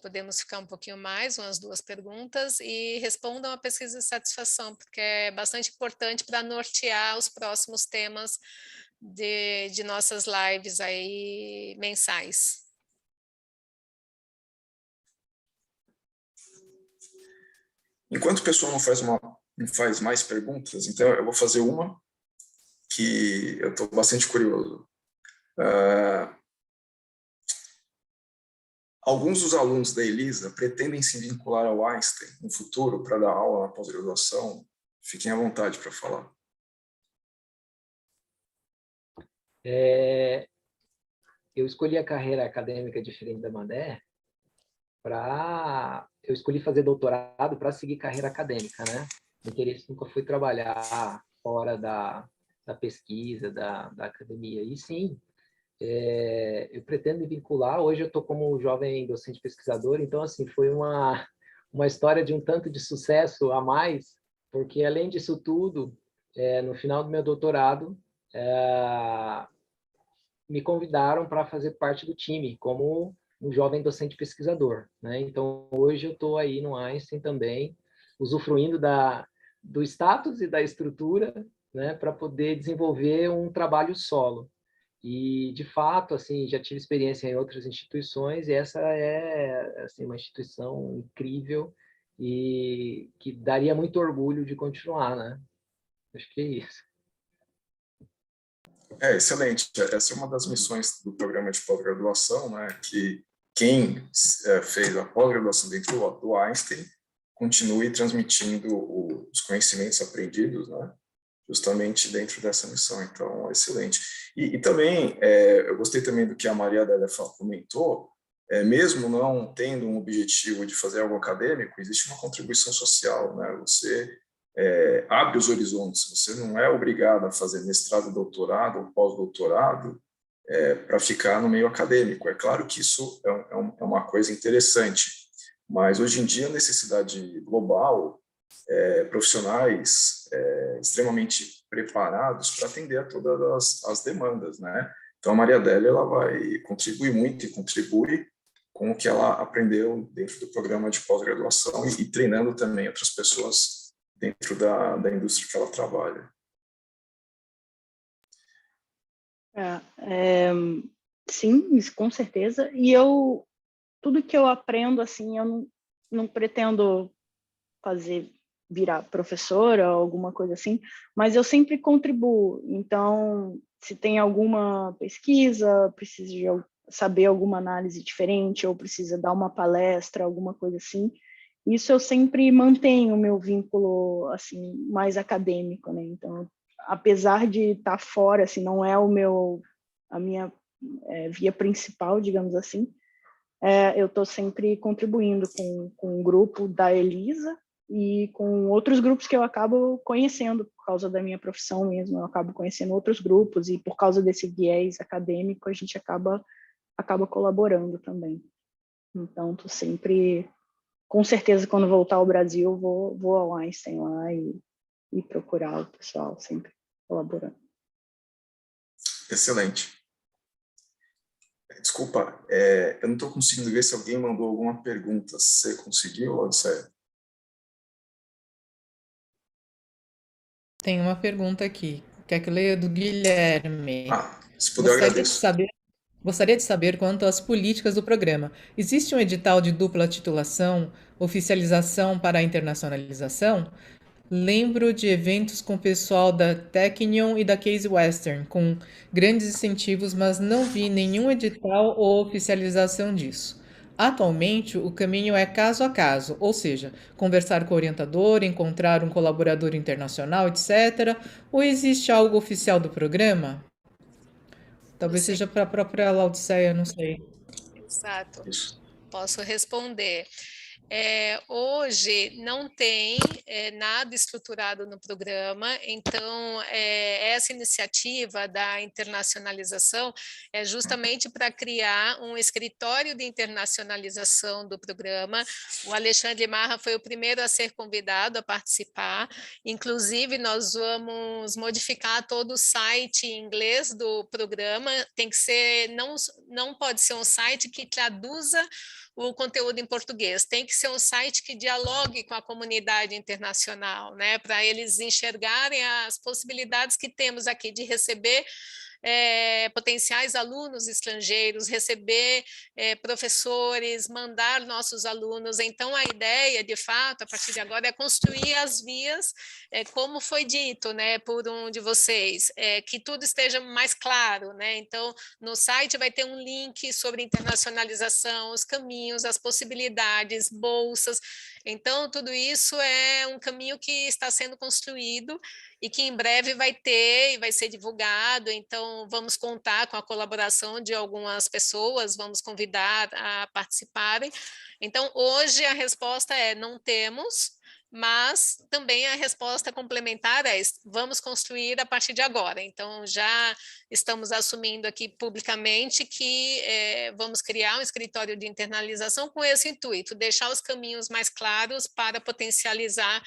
Podemos ficar um pouquinho mais, umas 2 perguntas, e respondam a pesquisa de satisfação, porque é bastante importante para nortear os próximos temas de nossas lives aí mensais. Enquanto o pessoal não faz mais perguntas, então eu vou fazer uma que eu estou bastante curioso. Alguns dos alunos da Elisa pretendem se vincular ao Einstein no futuro para dar aula na pós-graduação. Fiquem à vontade para falar. Eu escolhi a carreira acadêmica diferente da Madé eu escolhi fazer doutorado para seguir carreira acadêmica, né? O interesse nunca foi trabalhar fora da pesquisa, da academia. E sim, eu pretendo me vincular. Hoje eu estou como jovem docente pesquisador, então assim foi uma história de um tanto de sucesso a mais, porque além disso tudo, no final do meu doutorado, me convidaram para fazer parte do time como um jovem docente pesquisador, né? Então hoje eu estou aí no Einstein também, usufruindo do status e da estrutura, né, para poder desenvolver um trabalho solo. E, de fato, assim, já tive experiência em outras instituições, e essa é assim, uma instituição incrível e que daria muito orgulho de continuar, né? Acho que é isso. Excelente. Essa é uma das missões do programa de pós-graduação, né, que quem fez a pós-graduação dentro do Einstein continue transmitindo os conhecimentos aprendidos, né, justamente dentro dessa missão. Então, excelente. E também, eu gostei também do que a Maria Adélia comentou, mesmo não tendo um objetivo de fazer algo acadêmico, existe uma contribuição social, né? Você abre os horizontes, você não é obrigado a fazer mestrado, doutorado ou pós-doutorado para ficar no meio acadêmico. É claro que isso é uma coisa interessante, mas hoje em dia a necessidade global, profissionais extremamente preparados para atender a todas as demandas, né? Então a Maria Adélia ela vai contribuir muito e contribui com o que ela aprendeu dentro do programa de pós-graduação e treinando também outras pessoas dentro da indústria que ela trabalha. Sim, isso, com certeza. E tudo que eu aprendo, assim, eu não pretendo virar professora ou alguma coisa assim, mas eu sempre contribuo. Então, se tem alguma pesquisa, precisa de saber alguma análise diferente, ou precisa dar uma palestra, alguma coisa assim, isso eu sempre mantenho o meu vínculo, assim, mais acadêmico, né? Então, apesar de estar fora, assim, não é a minha via principal, digamos assim, eu estou sempre contribuindo com o grupo da Elisa e com outros grupos que eu acabo conhecendo por causa da minha profissão mesmo, eu acabo conhecendo outros grupos e por causa desse viés acadêmico a gente acaba colaborando também. Então, estou sempre com certeza, quando voltar ao Brasil, vou ao Einstein lá e procurar o pessoal, sempre colaborando. Excelente. Desculpa, eu não estou conseguindo ver se alguém mandou alguma pergunta. Você conseguiu, Odisseia? Tem uma pergunta aqui. Quer que eu leia do Guilherme? Se puder, eu agradeço. Gostaria de saber quanto às políticas do programa. Existe um edital de dupla titulação, oficialização para a internacionalização? Lembro de eventos com o pessoal da Technion e da Case Western, com grandes incentivos, mas não vi nenhum edital ou oficialização disso. Atualmente, o caminho é caso a caso, ou seja, conversar com o orientador, encontrar um colaborador internacional, etc. Ou existe algo oficial do programa? Talvez seja para a própria Laodiceia, não sei. Exato. Posso responder. Hoje não tem nada estruturado no programa, então essa iniciativa da internacionalização é justamente para criar um escritório de internacionalização do programa. O Alexandre Marra foi o primeiro a ser convidado a participar, inclusive nós vamos modificar todo o site em inglês do programa, tem que ser, não pode ser um site que traduza o conteúdo em português, tem que ser um site que dialogue com a comunidade internacional, né, para eles enxergarem as possibilidades que temos aqui de receber potenciais alunos estrangeiros, receber professores, mandar nossos alunos. Então, a ideia, de fato, a partir de agora, é construir as vias, como foi dito, né, por um de vocês, que tudo esteja mais claro, né? Então, no site vai ter um link sobre internacionalização, os caminhos, as possibilidades, bolsas. Então, tudo isso é um caminho que está sendo construído e que em breve vai ter e vai ser divulgado. Então, vamos contar com a colaboração de algumas pessoas, vamos convidar a participarem. Então, hoje a resposta é não temos, mas também a resposta complementar é vamos construir a partir de agora. Então, já estamos assumindo aqui publicamente que vamos criar um escritório de internalização com esse intuito, deixar os caminhos mais claros para potencializar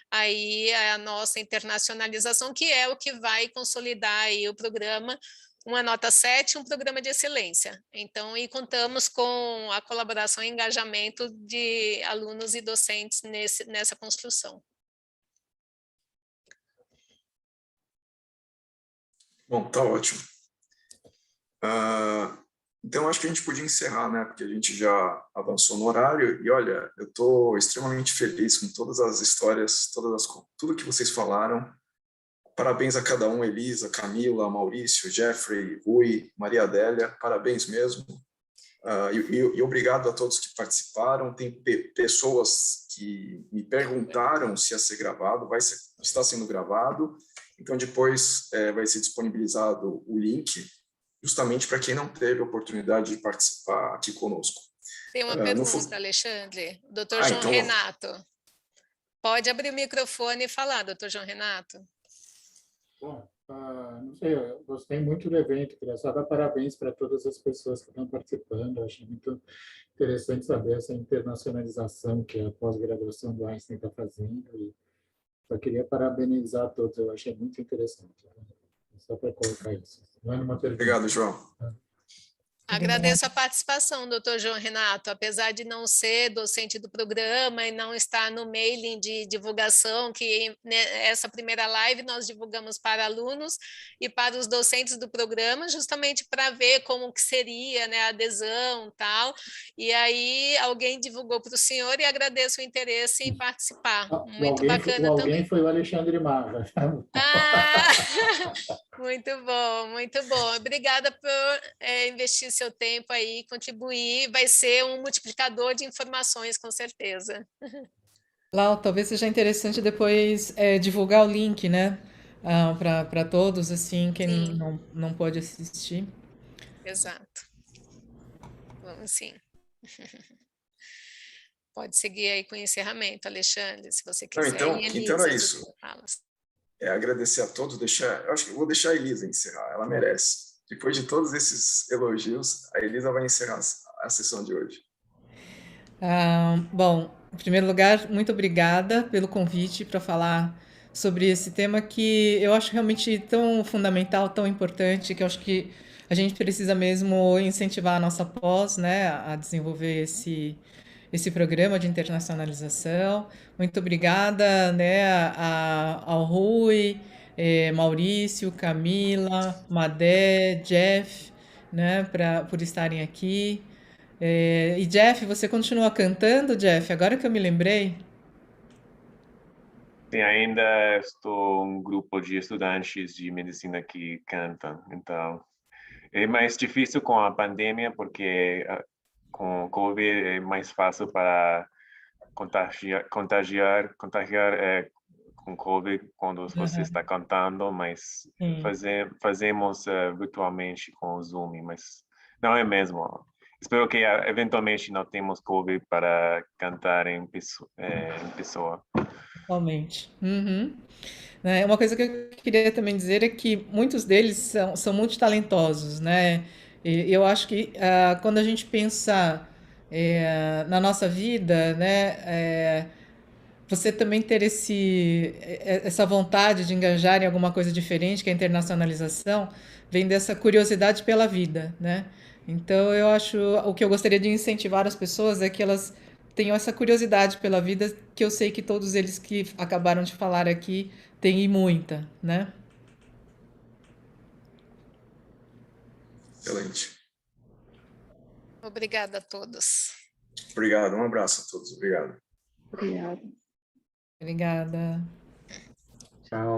aí a nossa internacionalização, que é o que vai consolidar aí o programa, uma nota 7, um programa de excelência. Então, e contamos com a colaboração e engajamento de alunos e docentes nessa construção. Bom, tá ótimo. Então, acho que a gente podia encerrar, né? Porque a gente já avançou no horário. E, olha, eu estou extremamente feliz com todas as histórias, tudo que vocês falaram. Parabéns a cada um, Elisa, Camila, Maurício, Jeffrey, Rui, Maria Adélia. Parabéns mesmo. E obrigado a todos que participaram. Tem pessoas que me perguntaram se ia ser gravado. Está sendo gravado. Então, depois vai ser disponibilizado o link, justamente para quem não teve a oportunidade de participar aqui conosco. Tem uma pergunta, Alexandre. Dr. João então, Renato. Pode abrir o microfone e falar, Dr. João Renato. Bom, não sei, eu gostei muito do evento, queria só dar parabéns para todas as pessoas que estão participando, eu achei muito interessante saber essa internacionalização que a pós-graduação do Einstein está fazendo, e só queria parabenizar a todos, eu achei muito interessante. Só para colocar isso. Não é uma pergunta. Obrigado, João. Agradeço a participação, doutor João Renato, apesar de não ser docente do programa e não estar no mailing de divulgação, que essa primeira live nós divulgamos para alunos e para os docentes do programa, justamente para ver como que seria, né, a adesão e tal, e aí alguém divulgou para o senhor e agradeço o interesse em participar, muito bacana também. Alguém foi o Alexandre Marra. Muito bom, muito bom. Obrigada por investir seu tempo aí, contribuir, vai ser um multiplicador de informações, com certeza. Lau, talvez seja interessante depois divulgar o link, né, para todos, assim, quem não pode assistir. Exato. Vamos sim. Pode seguir aí com o encerramento, Alexandre, se você quiser. Então é isso. Agradecer a todos, eu acho que vou deixar a Elisa encerrar, ela merece. Depois de todos esses elogios, a Elisa vai encerrar a sessão de hoje. Bom, Em primeiro lugar, muito obrigada pelo convite para falar sobre esse tema que eu acho realmente tão fundamental, tão importante, que eu acho que a gente precisa mesmo incentivar a nossa pós, né, a desenvolver esse programa de internacionalização. Muito obrigada, né, ao Rui, Maurício, Camila, Madé, Jeff, né, por estarem aqui. E Jeff, você continua cantando, Jeff? Agora que eu me lembrei. Sim, ainda estou um grupo de estudantes de medicina que cantam, então é mais difícil com a pandemia porque com Covid é mais fácil para contagiar com Covid quando você está cantando, mas fazemos virtualmente com o Zoom, mas não é mesmo. Espero que eventualmente não temos Covid para cantar em pessoa. Totalmente. Uma coisa que eu queria também dizer é que muitos deles são muito talentosos, né? E eu acho que quando a gente pensa na nossa vida, né, você também ter essa vontade de engajar em alguma coisa diferente, que é a internacionalização, vem dessa curiosidade pela vida, né? Então, eu acho, o que eu gostaria de incentivar as pessoas é que elas tenham essa curiosidade pela vida, que eu sei que todos eles que acabaram de falar aqui têm e muita, né? Excelente. Obrigada a todos. Obrigado, um abraço a todos. Obrigado. Obrigada. Obrigada. Tchau.